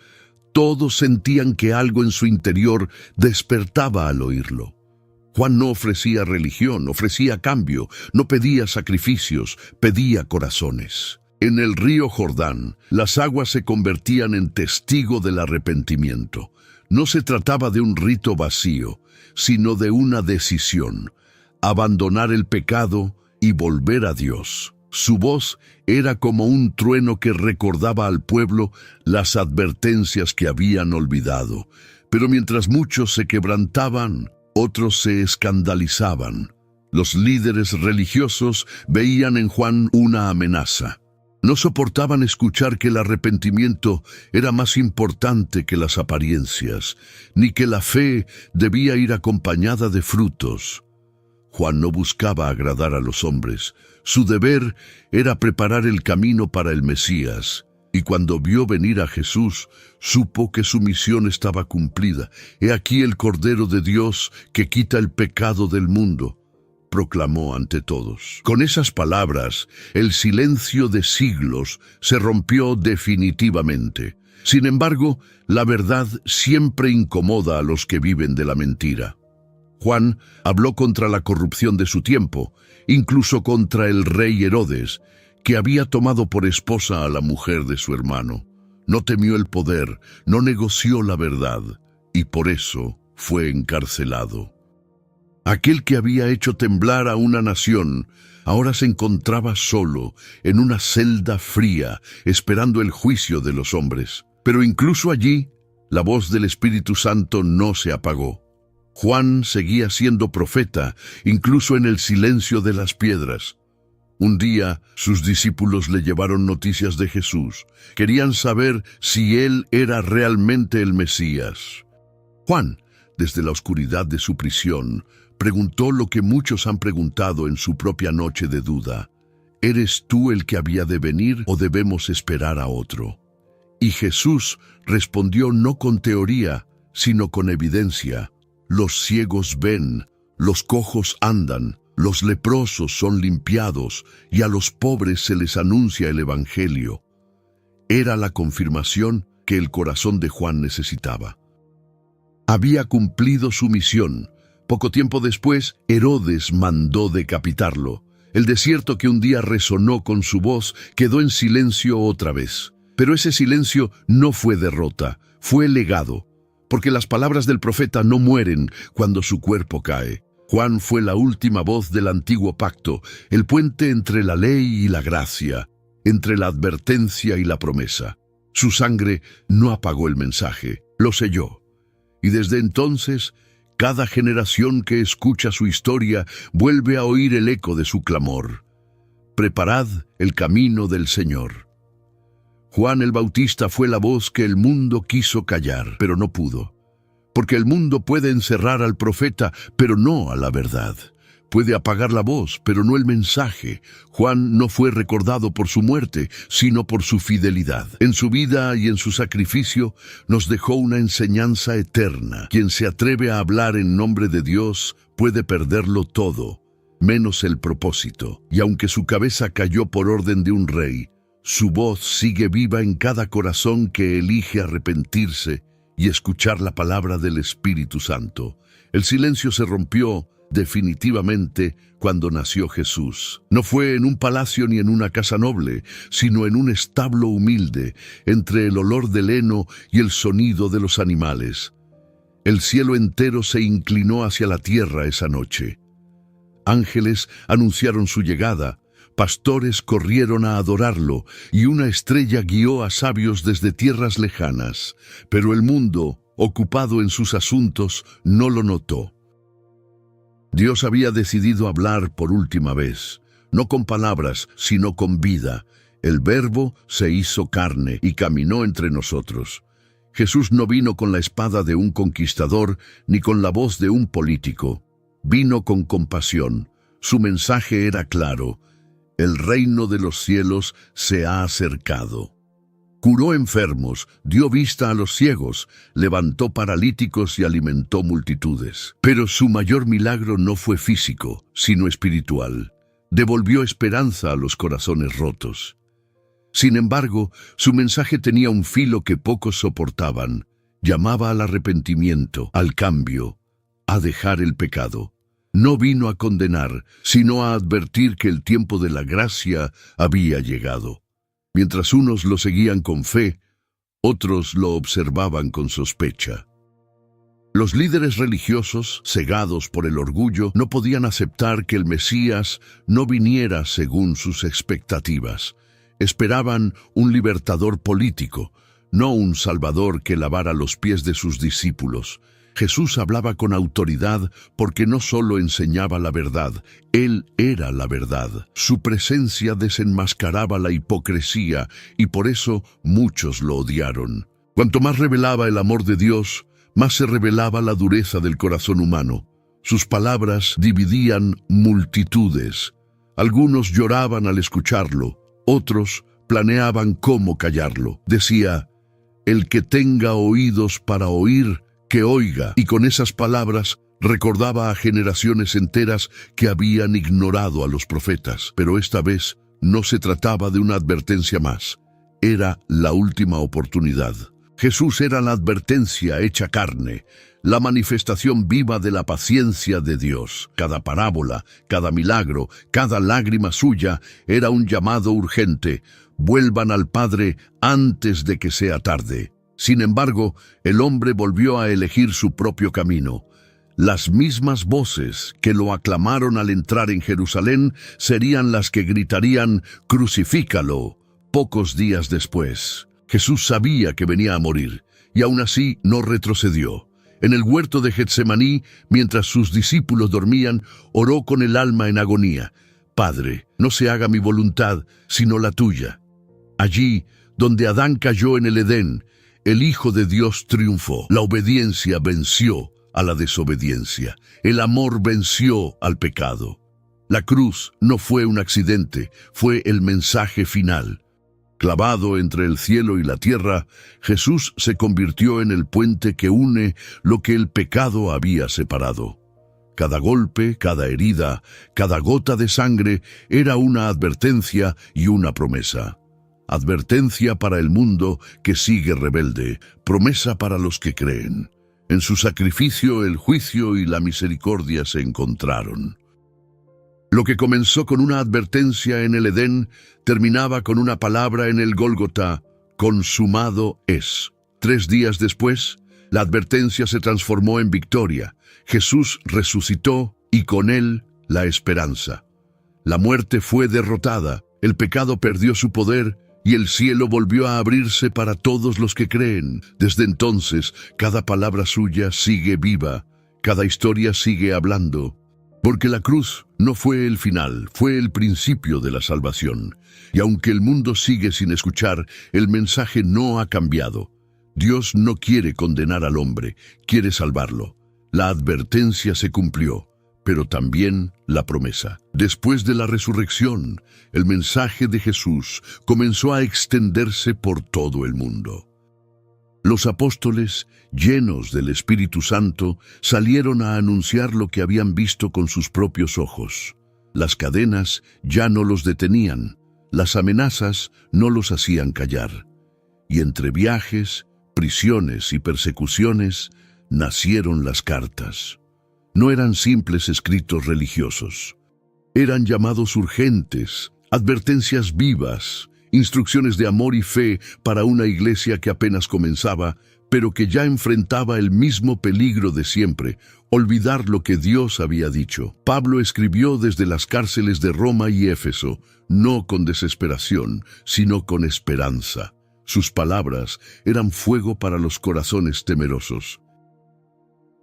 Todos sentían que algo en su interior despertaba al oírlo. Juan no ofrecía religión, ofrecía cambio, no pedía sacrificios, pedía corazones. En el río Jordán, las aguas se convertían en testigo del arrepentimiento. No se trataba de un rito vacío, sino de una decisión: abandonar el pecado y volver a Dios. Su voz era como un trueno que recordaba al pueblo las advertencias que habían olvidado. Pero mientras muchos se quebrantaban, otros se escandalizaban. Los líderes religiosos veían en Juan una amenaza. No soportaban escuchar que el arrepentimiento era más importante que las apariencias, ni que la fe debía ir acompañada de frutos. Juan no buscaba agradar a los hombres. Su deber era preparar el camino para el Mesías. Y cuando vio venir a Jesús, supo que su misión estaba cumplida. «He aquí el Cordero de Dios que quita el pecado del mundo», proclamó ante todos. Con esas palabras, el silencio de siglos se rompió definitivamente. Sin embargo, la verdad siempre incomoda a los que viven de la mentira. Juan habló contra la corrupción de su tiempo, incluso contra el rey Herodes, que había tomado por esposa a la mujer de su hermano. No temió el poder, no negoció la verdad, y por eso fue encarcelado. Aquel que había hecho temblar a una nación, ahora se encontraba solo, en una celda fría, esperando el juicio de los hombres. Pero incluso allí, la voz del Espíritu Santo no se apagó. Juan seguía siendo profeta, incluso en el silencio de las piedras. Un día, sus discípulos le llevaron noticias de Jesús. Querían saber si él era realmente el Mesías. Juan, desde la oscuridad de su prisión, preguntó lo que muchos han preguntado en su propia noche de duda: ¿eres tú el que había de venir o debemos esperar a otro? Y Jesús respondió no con teoría, sino con evidencia. Los ciegos ven, los cojos andan, los leprosos son limpiados y a los pobres se les anuncia el Evangelio. Era la confirmación que el corazón de Juan necesitaba. Había cumplido su misión. Poco tiempo después, Herodes mandó decapitarlo. El desierto que un día resonó con su voz quedó en silencio otra vez. Pero ese silencio no fue derrota, fue legado. Porque las palabras del profeta no mueren cuando su cuerpo cae. Juan fue la última voz del antiguo pacto, el puente entre la ley y la gracia, entre la advertencia y la promesa. Su sangre no apagó el mensaje, lo selló. Y desde entonces, cada generación que escucha su historia vuelve a oír el eco de su clamor: «Preparad el camino del Señor». Juan el Bautista fue la voz que el mundo quiso callar, pero no pudo. Porque el mundo puede encerrar al profeta, pero no a la verdad. Puede apagar la voz, pero no el mensaje. Juan no fue recordado por su muerte, sino por su fidelidad. En su vida y en su sacrificio nos dejó una enseñanza eterna. Quien se atreve a hablar en nombre de Dios puede perderlo todo, menos el propósito. Y aunque su cabeza cayó por orden de un rey, su voz sigue viva en cada corazón que elige arrepentirse y escuchar la palabra del Espíritu Santo. El silencio se rompió definitivamente cuando nació Jesús. No fue en un palacio ni en una casa noble, sino en un establo humilde, entre el olor del heno y el sonido de los animales. El cielo entero se inclinó hacia la tierra esa noche. Ángeles anunciaron su llegada, pastores corrieron a adorarlo, y una estrella guió a sabios desde tierras lejanas. Pero el mundo, ocupado en sus asuntos, no lo notó. Dios había decidido hablar por última vez, no con palabras, sino con vida. El Verbo se hizo carne y caminó entre nosotros. Jesús no vino con la espada de un conquistador, ni con la voz de un político. Vino con compasión. Su mensaje era claro: el reino de los cielos se ha acercado. Curó enfermos, dio vista a los ciegos, levantó paralíticos y alimentó multitudes. Pero su mayor milagro no fue físico, sino espiritual. Devolvió esperanza a los corazones rotos. Sin embargo, su mensaje tenía un filo que pocos soportaban. Llamaba al arrepentimiento, al cambio, a dejar el pecado. No vino a condenar, sino a advertir que el tiempo de la gracia había llegado. Mientras unos lo seguían con fe, otros lo observaban con sospecha. Los líderes religiosos, cegados por el orgullo, no podían aceptar que el Mesías no viniera según sus expectativas. Esperaban un libertador político, no un salvador que lavara los pies de sus discípulos. Jesús hablaba con autoridad porque no solo enseñaba la verdad, Él era la verdad. Su presencia desenmascaraba la hipocresía y por eso muchos lo odiaron. Cuanto más revelaba el amor de Dios, más se revelaba la dureza del corazón humano. Sus palabras dividían multitudes. Algunos lloraban al escucharlo, otros planeaban cómo callarlo. Decía, «El que tenga oídos para oír, que oiga», y con esas palabras recordaba a generaciones enteras que habían ignorado a los profetas. Pero esta vez no se trataba de una advertencia más, era la última oportunidad. Jesús era la advertencia hecha carne, la manifestación viva de la paciencia de Dios. Cada parábola, cada milagro, cada lágrima suya era un llamado urgente. Vuelvan al Padre antes de que sea tarde. Sin embargo, el hombre volvió a elegir su propio camino. Las mismas voces que lo aclamaron al entrar en Jerusalén serían las que gritarían «Crucifícalo» pocos días después. Jesús sabía que venía a morir, y aún así no retrocedió. En el huerto de Getsemaní, mientras sus discípulos dormían, oró con el alma en agonía. «Padre, no se haga mi voluntad, sino la tuya». Allí, donde Adán cayó en el Edén, el Hijo de Dios triunfó. La obediencia venció a la desobediencia. El amor venció al pecado. La cruz no fue un accidente, fue el mensaje final. Clavado entre el cielo y la tierra, Jesús se convirtió en el puente que une lo que el pecado había separado. Cada golpe, cada herida, cada gota de sangre era una advertencia y una promesa. Advertencia para el mundo que sigue rebelde, promesa para los que creen. En su sacrificio el juicio y la misericordia se encontraron. Lo que comenzó con una advertencia en el Edén, terminaba con una palabra en el Gólgota: consumado es. 3 días después, la advertencia se transformó en victoria. Jesús resucitó y con él la esperanza. La muerte fue derrotada, el pecado perdió su poder y el cielo volvió a abrirse para todos los que creen. Desde entonces, cada palabra suya sigue viva, cada historia sigue hablando. Porque la cruz no fue el final, fue el principio de la salvación. Y aunque el mundo sigue sin escuchar, el mensaje no ha cambiado. Dios no quiere condenar al hombre, quiere salvarlo. La advertencia se cumplió, pero también la promesa. Después de la resurrección, el mensaje de Jesús comenzó a extenderse por todo el mundo. Los apóstoles, llenos del Espíritu Santo, salieron a anunciar lo que habían visto con sus propios ojos. Las cadenas ya no los detenían, las amenazas no los hacían callar. Y entre viajes, prisiones y persecuciones, nacieron las cartas. No eran simples escritos religiosos. Eran llamados urgentes, advertencias vivas, instrucciones de amor y fe para una iglesia que apenas comenzaba, pero que ya enfrentaba el mismo peligro de siempre, olvidar lo que Dios había dicho. Pablo escribió desde las cárceles de Roma y Éfeso, no con desesperación, sino con esperanza. Sus palabras eran fuego para los corazones temerosos.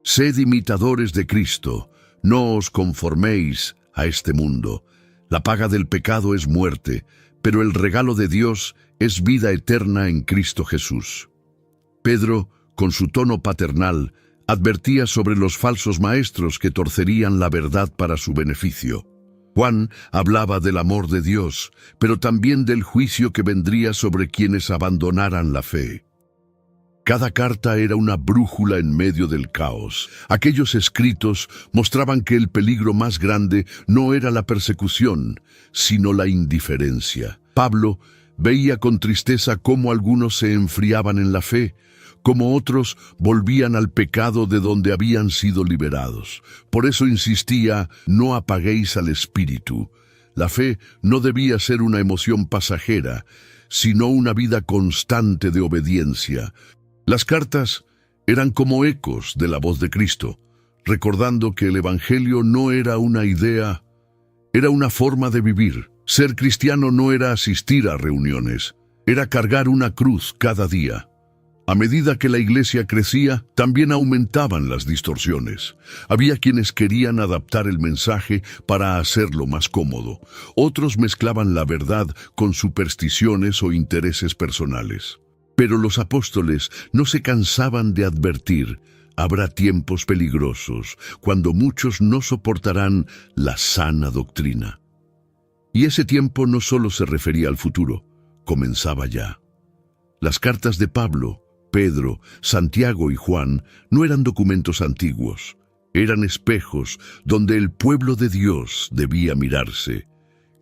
Sed imitadores de Cristo, no os conforméis a este mundo. La paga del pecado es muerte, pero el regalo de Dios es vida eterna en Cristo Jesús. Pedro, con su tono paternal, advertía sobre los falsos maestros que torcerían la verdad para su beneficio. Juan hablaba del amor de Dios, pero también del juicio que vendría sobre quienes abandonaran la fe. Cada carta era una brújula en medio del caos. Aquellos escritos mostraban que el peligro más grande no era la persecución, sino la indiferencia. Pablo veía con tristeza cómo algunos se enfriaban en la fe, cómo otros volvían al pecado de donde habían sido liberados. Por eso insistía: no apaguéis al espíritu. La fe no debía ser una emoción pasajera, sino una vida constante de obediencia. Las cartas eran como ecos de la voz de Cristo, recordando que el Evangelio no era una idea, era una forma de vivir. Ser cristiano no era asistir a reuniones, era cargar una cruz cada día. A medida que la iglesia crecía, también aumentaban las distorsiones. Había quienes querían adaptar el mensaje para hacerlo más cómodo. Otros mezclaban la verdad con supersticiones o intereses personales. Pero los apóstoles no se cansaban de advertir: habrá tiempos peligrosos, cuando muchos no soportarán la sana doctrina. Y ese tiempo no solo se refería al futuro, comenzaba ya. Las cartas de Pablo, Pedro, Santiago y Juan no eran documentos antiguos, eran espejos donde el pueblo de Dios debía mirarse.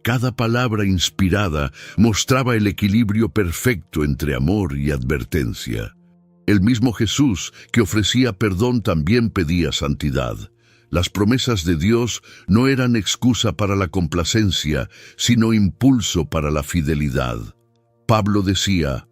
Cada palabra inspirada mostraba el equilibrio perfecto entre amor y advertencia. El mismo Jesús, que ofrecía perdón, también pedía santidad. Las promesas de Dios no eran excusa para la complacencia, sino impulso para la fidelidad. Pablo decía: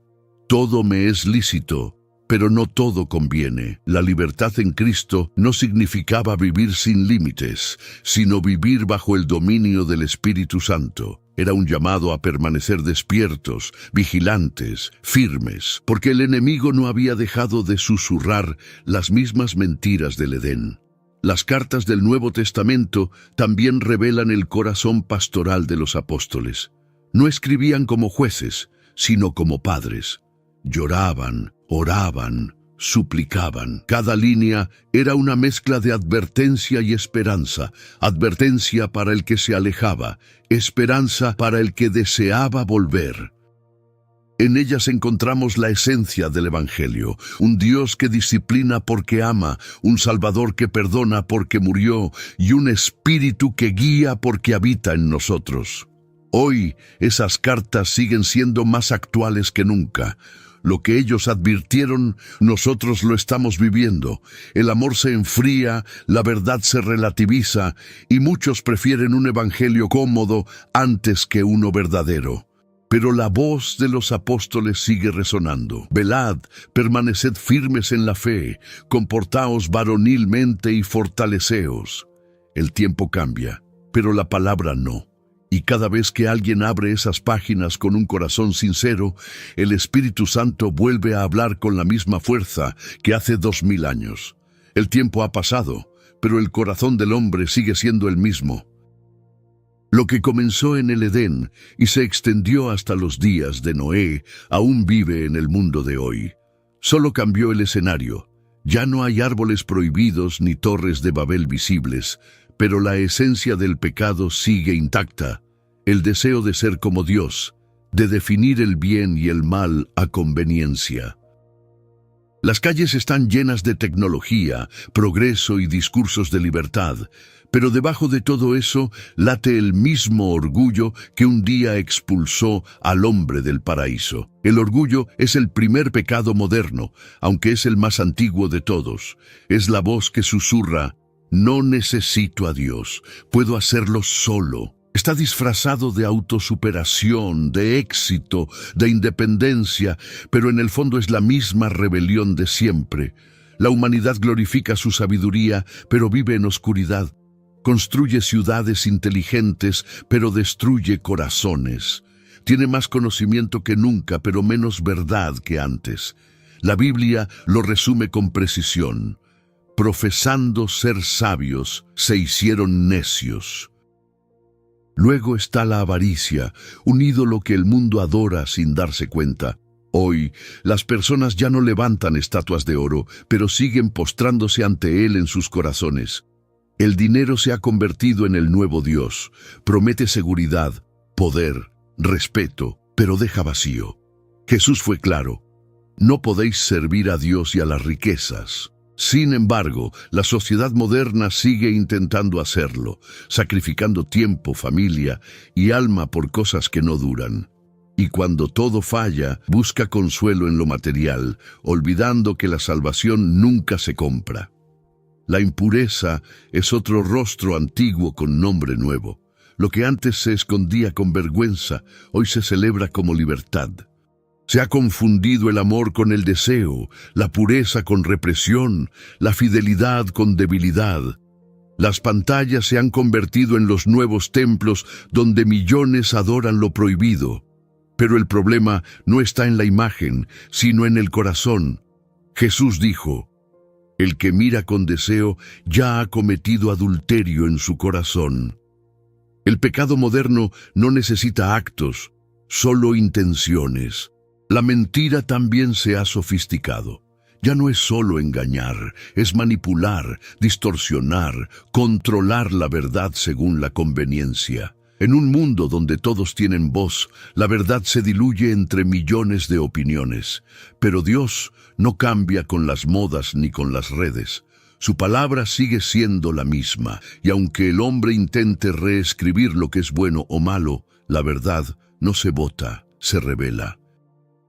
todo me es lícito, pero no todo conviene. La libertad en Cristo no significaba vivir sin límites, sino vivir bajo el dominio del Espíritu Santo. Era un llamado a permanecer despiertos, vigilantes, firmes, porque el enemigo no había dejado de susurrar las mismas mentiras del Edén. Las cartas del Nuevo Testamento también revelan el corazón pastoral de los apóstoles. No escribían como jueces, sino como padres. Lloraban, oraban, suplicaban. Cada línea era una mezcla de advertencia y esperanza. Advertencia para el que se alejaba, esperanza para el que deseaba volver. En ellas encontramos la esencia del Evangelio: un Dios que disciplina porque ama, un Salvador que perdona porque murió, y un Espíritu que guía porque habita en nosotros. Hoy esas cartas siguen siendo más actuales que nunca. Lo que ellos advirtieron, nosotros lo estamos viviendo. El amor se enfría, la verdad se relativiza, y muchos prefieren un evangelio cómodo antes que uno verdadero. Pero la voz de los apóstoles sigue resonando. Velad, permaneced firmes en la fe, comportaos varonilmente y fortaleceos. El tiempo cambia, pero la palabra no. Y cada vez que alguien abre esas páginas con un corazón sincero, el Espíritu Santo vuelve a hablar con la misma fuerza que hace 2000 años. El tiempo ha pasado, pero el corazón del hombre sigue siendo el mismo. Lo que comenzó en el Edén y se extendió hasta los días de Noé, aún vive en el mundo de hoy. Solo cambió el escenario. Ya no hay árboles prohibidos ni torres de Babel visibles, pero la esencia del pecado sigue intacta: el deseo de ser como Dios, de definir el bien y el mal a conveniencia. Las calles están llenas de tecnología, progreso y discursos de libertad, pero debajo de todo eso late el mismo orgullo que un día expulsó al hombre del paraíso. El orgullo es el primer pecado moderno, aunque es el más antiguo de todos. Es la voz que susurra: no necesito a Dios, puedo hacerlo solo. Está disfrazado de autosuperación, de éxito, de independencia, pero en el fondo es la misma rebelión de siempre. La humanidad glorifica su sabiduría, pero vive en oscuridad. Construye ciudades inteligentes, pero destruye corazones. Tiene más conocimiento que nunca, pero menos verdad que antes. La Biblia lo resume con precisión: profesando ser sabios, se hicieron necios. Luego está la avaricia, un ídolo que el mundo adora sin darse cuenta. Hoy, las personas ya no levantan estatuas de oro, pero siguen postrándose ante él en sus corazones. El dinero se ha convertido en el nuevo Dios. Promete seguridad, poder, respeto, pero deja vacío. Jesús fue claro: no podéis servir a Dios y a las riquezas. Sin embargo, la sociedad moderna sigue intentando hacerlo, sacrificando tiempo, familia y alma por cosas que no duran. Y cuando todo falla, busca consuelo en lo material, olvidando que la salvación nunca se compra. La impureza es otro rostro antiguo con nombre nuevo. Lo que antes se escondía con vergüenza, hoy se celebra como libertad. Se ha confundido el amor con el deseo, la pureza con represión, la fidelidad con debilidad. Las pantallas se han convertido en los nuevos templos donde millones adoran lo prohibido. Pero el problema no está en la imagen, sino en el corazón. Jesús dijo: el que mira con deseo ya ha cometido adulterio en su corazón. El pecado moderno no necesita actos, solo intenciones. La mentira también se ha sofisticado. Ya no es solo engañar, es manipular, distorsionar, controlar la verdad según la conveniencia. En un mundo donde todos tienen voz, la verdad se diluye entre millones de opiniones. Pero Dios no cambia con las modas ni con las redes. Su palabra sigue siendo la misma, y aunque el hombre intente reescribir lo que es bueno o malo, la verdad no se vota, se revela.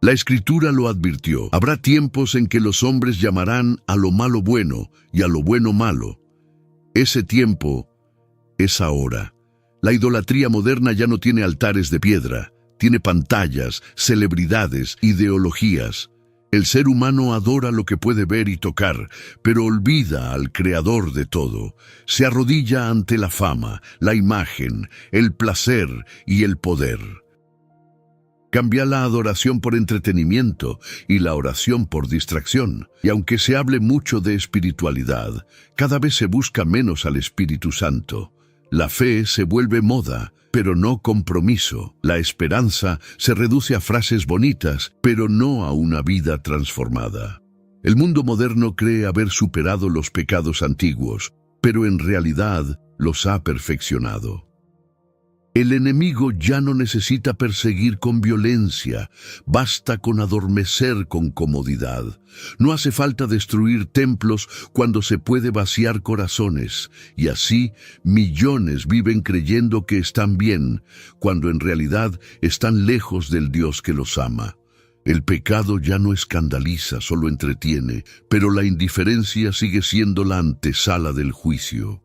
La Escritura lo advirtió: habrá tiempos en que los hombres llamarán a lo malo bueno y a lo bueno malo. Ese tiempo es ahora. La idolatría moderna ya no tiene altares de piedra, tiene pantallas, celebridades, ideologías. El ser humano adora lo que puede ver y tocar, pero olvida al Creador de todo. Se arrodilla ante la fama, la imagen, el placer y el poder. Cambia la adoración por entretenimiento y la oración por distracción. Y aunque se hable mucho de espiritualidad, cada vez se busca menos al Espíritu Santo. La fe se vuelve moda, pero no compromiso. La esperanza se reduce a frases bonitas, pero no a una vida transformada. El mundo moderno cree haber superado los pecados antiguos, pero en realidad los ha perfeccionado. El enemigo ya no necesita perseguir con violencia, basta con adormecer con comodidad. No hace falta destruir templos cuando se puede vaciar corazones, y así millones viven creyendo que están bien, cuando en realidad están lejos del Dios que los ama. El pecado ya no escandaliza, solo entretiene, pero la indiferencia sigue siendo la antesala del juicio.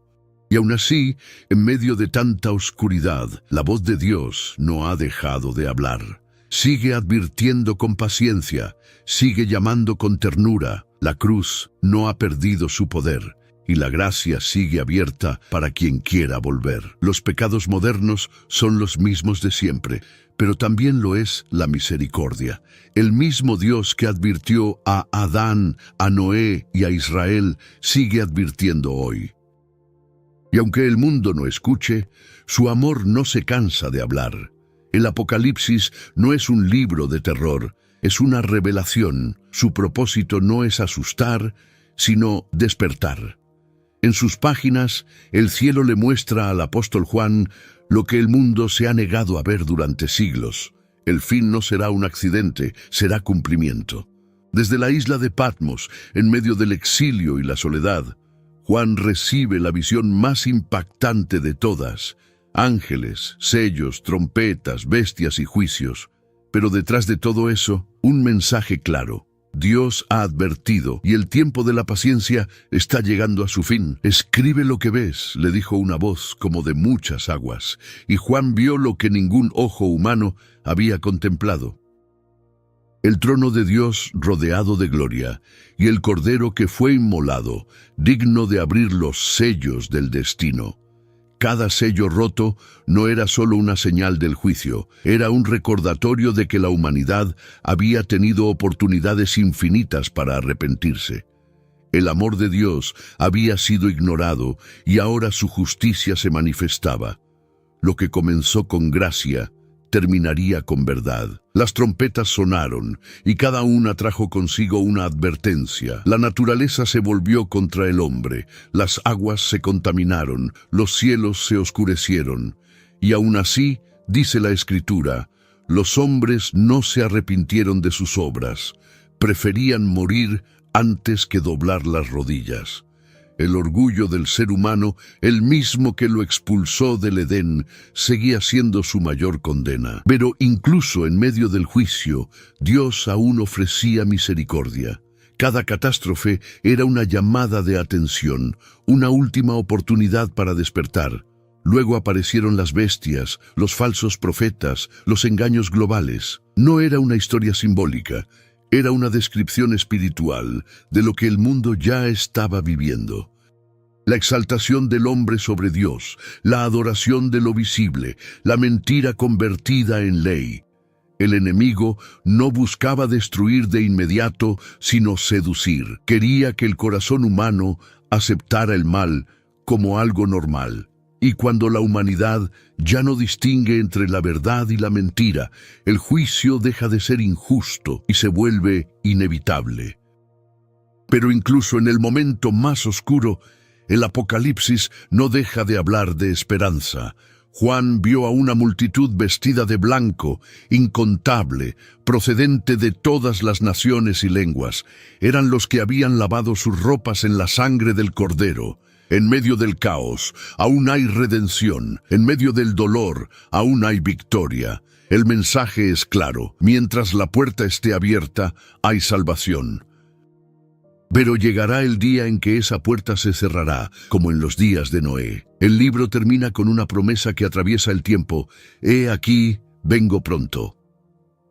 Y aún así, en medio de tanta oscuridad, la voz de Dios no ha dejado de hablar. Sigue advirtiendo con paciencia, sigue llamando con ternura. La cruz no ha perdido su poder, y la gracia sigue abierta para quien quiera volver. Los pecados modernos son los mismos de siempre, pero también lo es la misericordia. El mismo Dios que advirtió a Adán, a Noé y a Israel, sigue advirtiendo hoy. Y aunque el mundo no escuche, su amor no se cansa de hablar. El Apocalipsis no es un libro de terror, es una revelación. Su propósito no es asustar, sino despertar. En sus páginas, el cielo le muestra al apóstol Juan lo que el mundo se ha negado a ver durante siglos. El fin no será un accidente, será cumplimiento. Desde la isla de Patmos, en medio del exilio y la soledad, Juan recibe la visión más impactante de todas: ángeles, sellos, trompetas, bestias y juicios. Pero detrás de todo eso, un mensaje claro: Dios ha advertido y el tiempo de la paciencia está llegando a su fin. Escribe lo que ves, le dijo una voz como de muchas aguas, y Juan vio lo que ningún ojo humano había contemplado. El trono de Dios rodeado de gloria, y el Cordero que fue inmolado, digno de abrir los sellos del destino. Cada sello roto no era solo una señal del juicio, era un recordatorio de que la humanidad había tenido oportunidades infinitas para arrepentirse. El amor de Dios había sido ignorado y ahora su justicia se manifestaba. Lo que comenzó con gracia terminaría con verdad. Las trompetas sonaron, y cada una trajo consigo una advertencia. La naturaleza se volvió contra el hombre, las aguas se contaminaron, los cielos se oscurecieron. Y aún así, dice la Escritura, los hombres no se arrepintieron de sus obras, preferían morir antes que doblar las rodillas. El orgullo del ser humano, el mismo que lo expulsó del Edén, seguía siendo su mayor condena. Pero incluso en medio del juicio, Dios aún ofrecía misericordia. Cada catástrofe era una llamada de atención, una última oportunidad para despertar. Luego aparecieron las bestias, los falsos profetas, los engaños globales. No era una historia simbólica, era una descripción espiritual de lo que el mundo ya estaba viviendo. La exaltación del hombre sobre Dios, la adoración de lo visible, la mentira convertida en ley. El enemigo no buscaba destruir de inmediato, sino seducir. Quería que el corazón humano aceptara el mal como algo normal. Y cuando la humanidad ya no distingue entre la verdad y la mentira, el juicio deja de ser injusto y se vuelve inevitable. Pero incluso en el momento más oscuro, el Apocalipsis no deja de hablar de esperanza. Juan vio a una multitud vestida de blanco, incontable, procedente de todas las naciones y lenguas. Eran los que habían lavado sus ropas en la sangre del Cordero. En medio del caos, aún hay redención. En medio del dolor, aún hay victoria. El mensaje es claro. Mientras la puerta esté abierta, hay salvación. Pero llegará el día en que esa puerta se cerrará, como en los días de Noé. El libro termina con una promesa que atraviesa el tiempo. He aquí, vengo pronto.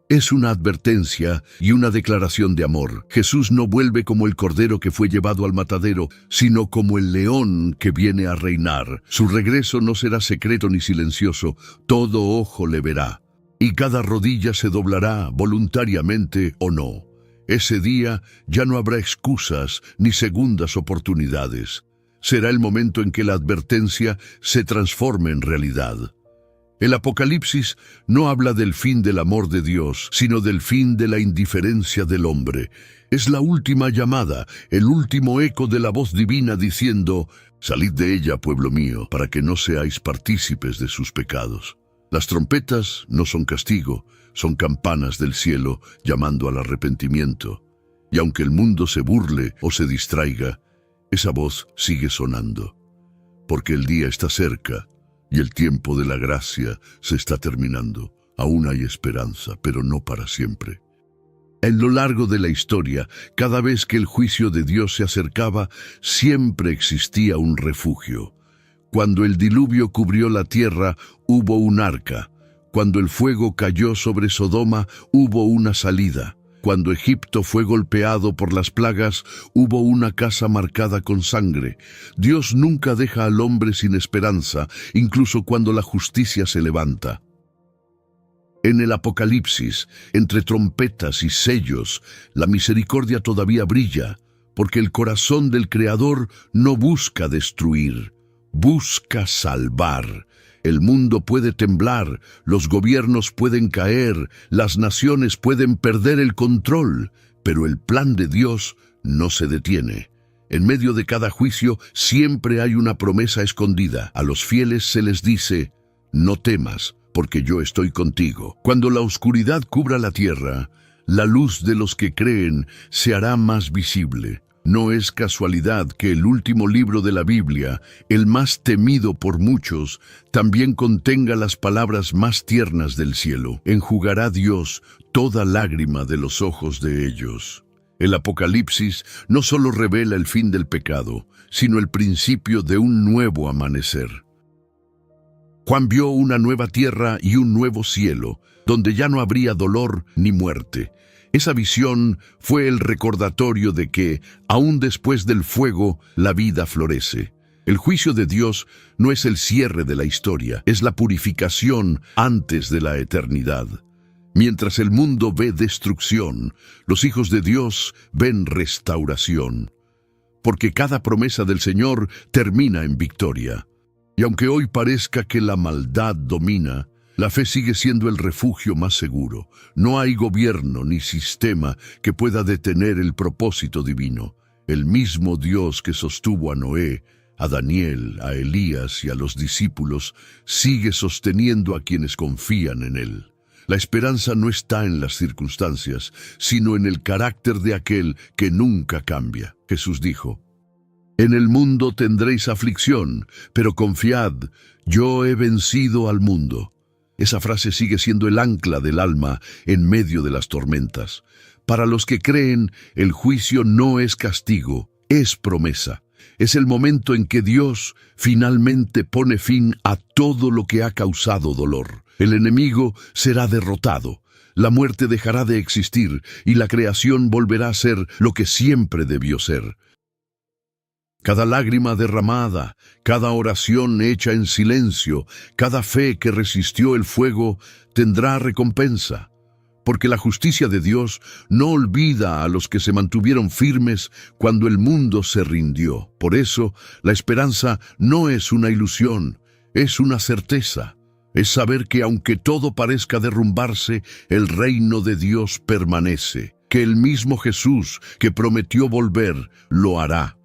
Es una advertencia y una declaración de amor. Jesús no vuelve como el cordero que fue llevado al matadero, sino como el león que viene a reinar. Su regreso no será secreto ni silencioso, todo ojo le verá, y cada rodilla se doblará voluntariamente o no. Ese día ya no habrá excusas ni segundas oportunidades. Será el momento en que la advertencia se transforme en realidad. El Apocalipsis no habla del fin del amor de Dios, sino del fin de la indiferencia del hombre. Es la última llamada, el último eco de la voz divina diciendo, «Salid de ella, pueblo mío, para que no seáis partícipes de sus pecados». Las trompetas no son castigo, son campanas del cielo llamando al arrepentimiento. Y aunque el mundo se burle o se distraiga, esa voz sigue sonando. Porque el día está cerca, y el tiempo de la gracia se está terminando. Aún hay esperanza, pero no para siempre. En lo largo de la historia, cada vez que el juicio de Dios se acercaba, siempre existía un refugio. Cuando el diluvio cubrió la tierra, hubo un arca. Cuando el fuego cayó sobre Sodoma, hubo una salida. Cuando Egipto fue golpeado por las plagas, hubo una casa marcada con sangre. Dios nunca deja al hombre sin esperanza, incluso cuando la justicia se levanta. En el Apocalipsis, entre trompetas y sellos, la misericordia todavía brilla, porque el corazón del Creador no busca destruir, busca salvar. El mundo puede temblar, los gobiernos pueden caer, las naciones pueden perder el control, pero el plan de Dios no se detiene. En medio de cada juicio siempre hay una promesa escondida. A los fieles se les dice, no temas, porque yo estoy contigo. Cuando la oscuridad cubra la tierra, la luz de los que creen se hará más visible. No es casualidad que el último libro de la Biblia, el más temido por muchos, también contenga las palabras más tiernas del cielo. Enjugará Dios toda lágrima de los ojos de ellos. El Apocalipsis no solo revela el fin del pecado, sino el principio de un nuevo amanecer. Juan vio una nueva tierra y un nuevo cielo, donde ya no habría dolor ni muerte. Esa visión fue el recordatorio de que, aún después del fuego, la vida florece. El juicio de Dios no es el cierre de la historia, es la purificación antes de la eternidad. Mientras el mundo ve destrucción, los hijos de Dios ven restauración. Porque cada promesa del Señor termina en victoria. Y aunque hoy parezca que la maldad domina, La fe sigue siendo el refugio más seguro. No hay gobierno ni sistema que pueda detener el propósito divino. El mismo Dios que sostuvo a Noé, a Daniel, a Elías y a los discípulos, sigue sosteniendo a quienes confían en él. La esperanza no está en las circunstancias, sino en el carácter de aquel que nunca cambia. Jesús dijo: «En el mundo tendréis aflicción, pero confiad, yo he vencido al mundo». Esa frase sigue siendo el ancla del alma en medio de las tormentas. Para los que creen, el juicio no es castigo, es promesa. Es el momento en que Dios finalmente pone fin a todo lo que ha causado dolor. El enemigo será derrotado, la muerte dejará de existir y la creación volverá a ser lo que siempre debió ser. Cada lágrima derramada, cada oración hecha en silencio, cada fe que resistió el fuego tendrá recompensa. Porque la justicia de Dios no olvida a los que se mantuvieron firmes cuando el mundo se rindió. Por eso, la esperanza no es una ilusión, es una certeza. Es saber que aunque todo parezca derrumbarse, el reino de Dios permanece, que el mismo Jesús que prometió volver, lo hará.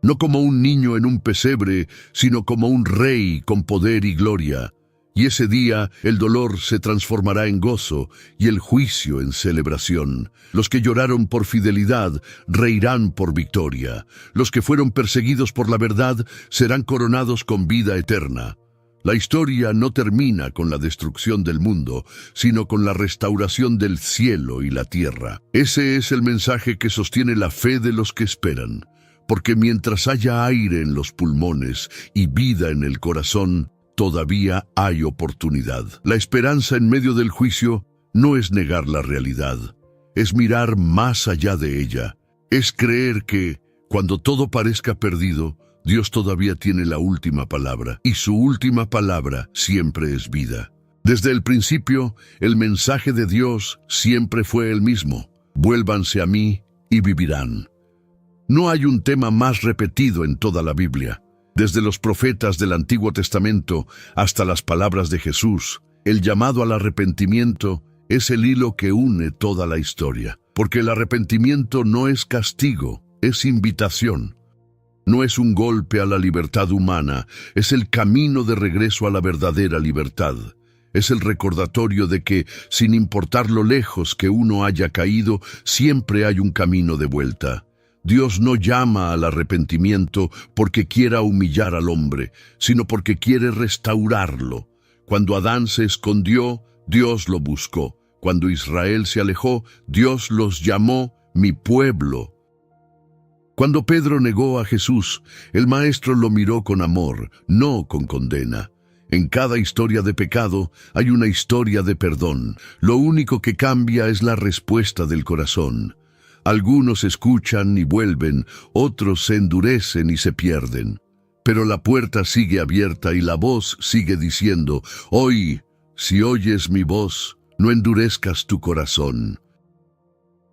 No como un niño en un pesebre, sino como un rey con poder y gloria. Y ese día el dolor se transformará en gozo y el juicio en celebración. Los que lloraron por fidelidad reirán por victoria. Los que fueron perseguidos por la verdad serán coronados con vida eterna. La historia no termina con la destrucción del mundo, sino con la restauración del cielo y la tierra. Ese es el mensaje que sostiene la fe de los que esperan. Porque mientras haya aire en los pulmones y vida en el corazón, todavía hay oportunidad. La esperanza en medio del juicio no es negar la realidad, es mirar más allá de ella. Es creer que, cuando todo parezca perdido, Dios todavía tiene la última palabra, y su última palabra siempre es vida. Desde el principio, el mensaje de Dios siempre fue el mismo: vuélvanse a mí y vivirán. No hay un tema más repetido en toda la Biblia. Desde los profetas del Antiguo Testamento hasta las palabras de Jesús, el llamado al arrepentimiento es el hilo que une toda la historia. Porque el arrepentimiento no es castigo, es invitación. No es un golpe a la libertad humana, es el camino de regreso a la verdadera libertad. Es el recordatorio de que, sin importar lo lejos que uno haya caído, siempre hay un camino de vuelta. Dios no llama al arrepentimiento porque quiera humillar al hombre, sino porque quiere restaurarlo. Cuando Adán se escondió, Dios lo buscó. Cuando Israel se alejó, Dios los llamó mi pueblo. Cuando Pedro negó a Jesús, el Maestro lo miró con amor, no con condena. En cada historia de pecado hay una historia de perdón. Lo único que cambia es la respuesta del corazón. Algunos escuchan y vuelven, otros se endurecen y se pierden. Pero la puerta sigue abierta y la voz sigue diciendo: «Hoy, si oyes mi voz, no endurezcas tu corazón».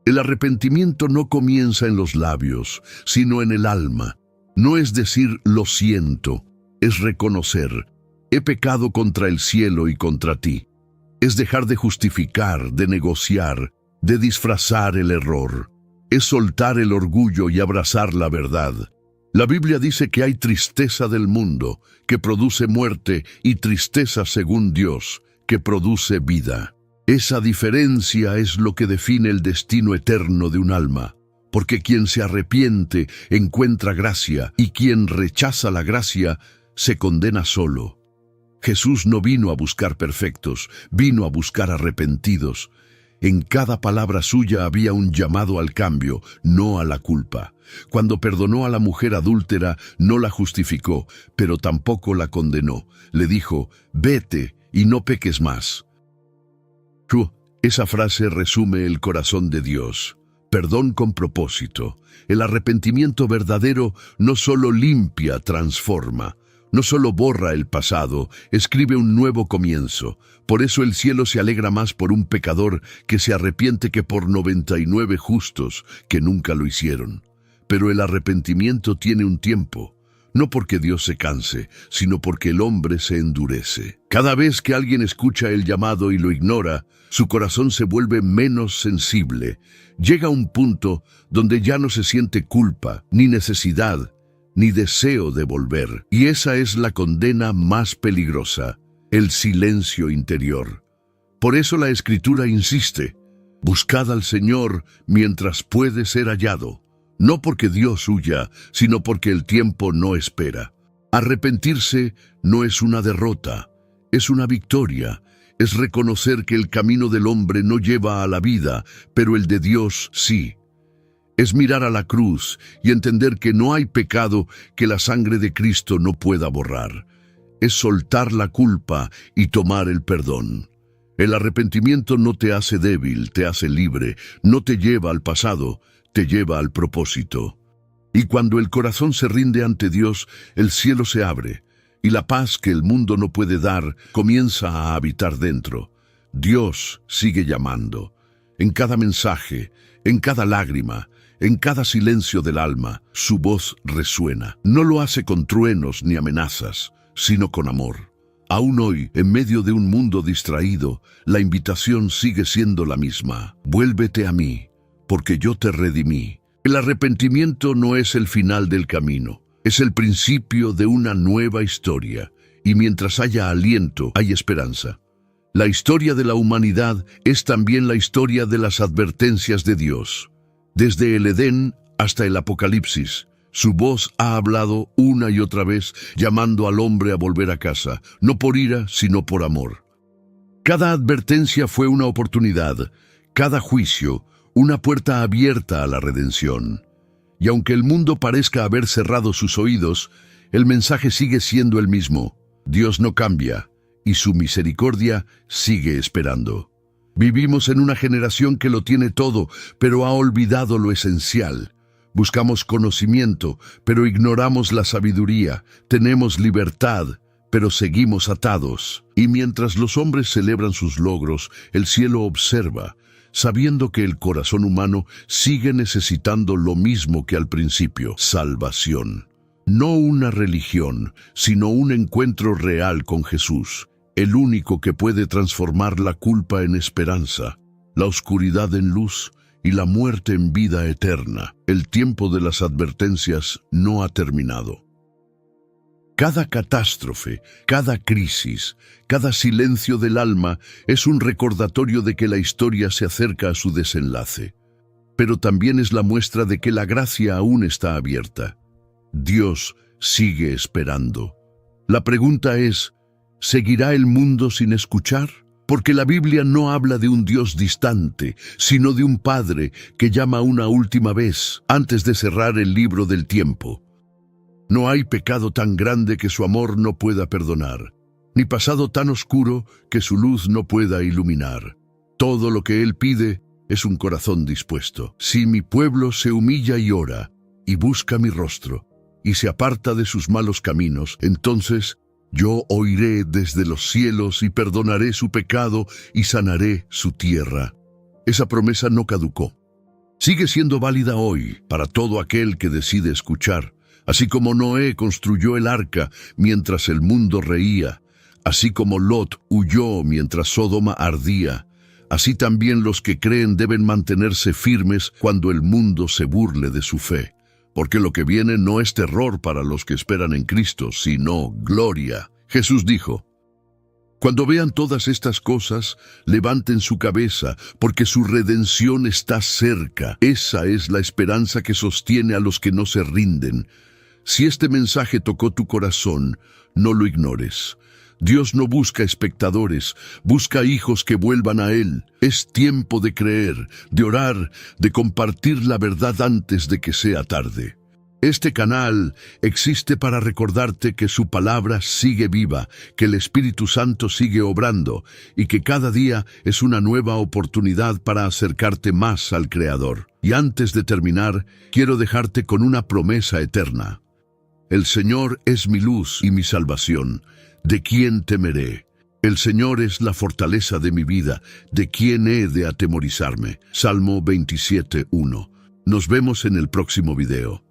El arrepentimiento no comienza en los labios, sino en el alma. No es decir «lo siento», es reconocer: «He pecado contra el cielo y contra ti». Es dejar de justificar, de negociar, de disfrazar el error. Es soltar el orgullo y abrazar la verdad. La Biblia dice que hay tristeza del mundo, que produce muerte, y tristeza según Dios, que produce vida. Esa diferencia es lo que define el destino eterno de un alma, porque quien se arrepiente encuentra gracia, y quien rechaza la gracia se condena solo. Jesús no vino a buscar perfectos, vino a buscar arrepentidos. En cada palabra suya había un llamado al cambio, no a la culpa. Cuando perdonó a la mujer adúltera, no la justificó, pero tampoco la condenó. Le dijo: «Vete y no peques más». Esa frase resume el corazón de Dios. Perdón con propósito. El arrepentimiento verdadero no solo limpia, transforma. No solo borra el pasado, escribe un nuevo comienzo. Por eso el cielo se alegra más por un pecador que se arrepiente que por 99 justos que nunca lo hicieron. Pero el arrepentimiento tiene un tiempo. No porque Dios se canse, sino porque el hombre se endurece. Cada vez que alguien escucha el llamado y lo ignora, su corazón se vuelve menos sensible. Llega un punto donde ya no se siente culpa, ni necesidad, ni deseo de volver. Y esa es la condena más peligrosa, el silencio interior. Por eso la Escritura insiste: buscad al Señor mientras puede ser hallado. No porque Dios huya, sino porque el tiempo no espera. Arrepentirse no es una derrota, es una victoria. Es reconocer que el camino del hombre no lleva a la vida, pero el de Dios sí. Es mirar a la cruz y entender que no hay pecado que la sangre de Cristo no pueda borrar. Es soltar la culpa y tomar el perdón. El arrepentimiento no te hace débil, te hace libre, no te lleva al pasado, te lleva al propósito. Y cuando el corazón se rinde ante Dios, el cielo se abre, y la paz que el mundo no puede dar comienza a habitar dentro. Dios sigue llamando. En cada mensaje, en cada lágrima, en cada silencio del alma, su voz resuena. No lo hace con truenos ni amenazas, sino con amor. Aún hoy, en medio de un mundo distraído, la invitación sigue siendo la misma. Vuélvete a mí, porque yo te redimí. El arrepentimiento no es el final del camino, es el principio de una nueva historia, y mientras haya aliento, hay esperanza. La historia de la humanidad es también la historia de las advertencias de Dios. Desde el Edén hasta el Apocalipsis, su voz ha hablado una y otra vez, llamando al hombre a volver a casa, no por ira, sino por amor. Cada advertencia fue una oportunidad, cada juicio, una puerta abierta a la redención. Y aunque el mundo parezca haber cerrado sus oídos, el mensaje sigue siendo el mismo. Dios no cambia, y su misericordia sigue esperando. Vivimos en una generación que lo tiene todo, pero ha olvidado lo esencial. Buscamos conocimiento, pero ignoramos la sabiduría. Tenemos libertad, pero seguimos atados. Y mientras los hombres celebran sus logros, el cielo observa, sabiendo que el corazón humano sigue necesitando lo mismo que al principio: salvación. No una religión, sino un encuentro real con Jesús, el único que puede transformar la culpa en esperanza, la oscuridad en luz y la muerte en vida eterna. El tiempo de las advertencias no ha terminado. Cada catástrofe, cada crisis, cada silencio del alma es un recordatorio de que la historia se acerca a su desenlace. Pero también es la muestra de que la gracia aún está abierta. Dios sigue esperando. La pregunta es: ¿seguirá el mundo sin escuchar? Porque la Biblia no habla de un Dios distante, sino de un Padre que llama una última vez antes de cerrar el libro del tiempo. No hay pecado tan grande que su amor no pueda perdonar, ni pasado tan oscuro que su luz no pueda iluminar. Todo lo que Él pide es un corazón dispuesto. Si mi pueblo se humilla y ora, y busca mi rostro, y se aparta de sus malos caminos, entonces yo oiré desde los cielos y perdonaré su pecado y sanaré su tierra. Esa promesa no caducó. Sigue siendo válida hoy para todo aquel que decide escuchar. Así como Noé construyó el arca mientras el mundo reía, así como Lot huyó mientras Sodoma ardía, así también los que creen deben mantenerse firmes cuando el mundo se burle de su fe. Porque lo que viene no es terror para los que esperan en Cristo, sino gloria. Jesús dijo: cuando vean todas estas cosas, levanten su cabeza, porque su redención está cerca. Esa es la esperanza que sostiene a los que no se rinden. Si este mensaje tocó tu corazón, no lo ignores. Dios no busca espectadores, busca hijos que vuelvan a Él. Es tiempo de creer, de orar, de compartir la verdad antes de que sea tarde. Este canal existe para recordarte que su palabra sigue viva, que el Espíritu Santo sigue obrando y que cada día es una nueva oportunidad para acercarte más al Creador. Y antes de terminar, quiero dejarte con una promesa eterna. El Señor es mi luz y mi salvación. ¿De quién temeré? El Señor es la fortaleza de mi vida. ¿De quién he de atemorizarme? Salmo 27:1. Nos vemos en el próximo video.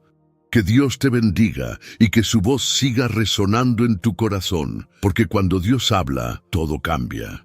Que Dios te bendiga y que su voz siga resonando en tu corazón, porque cuando Dios habla, todo cambia.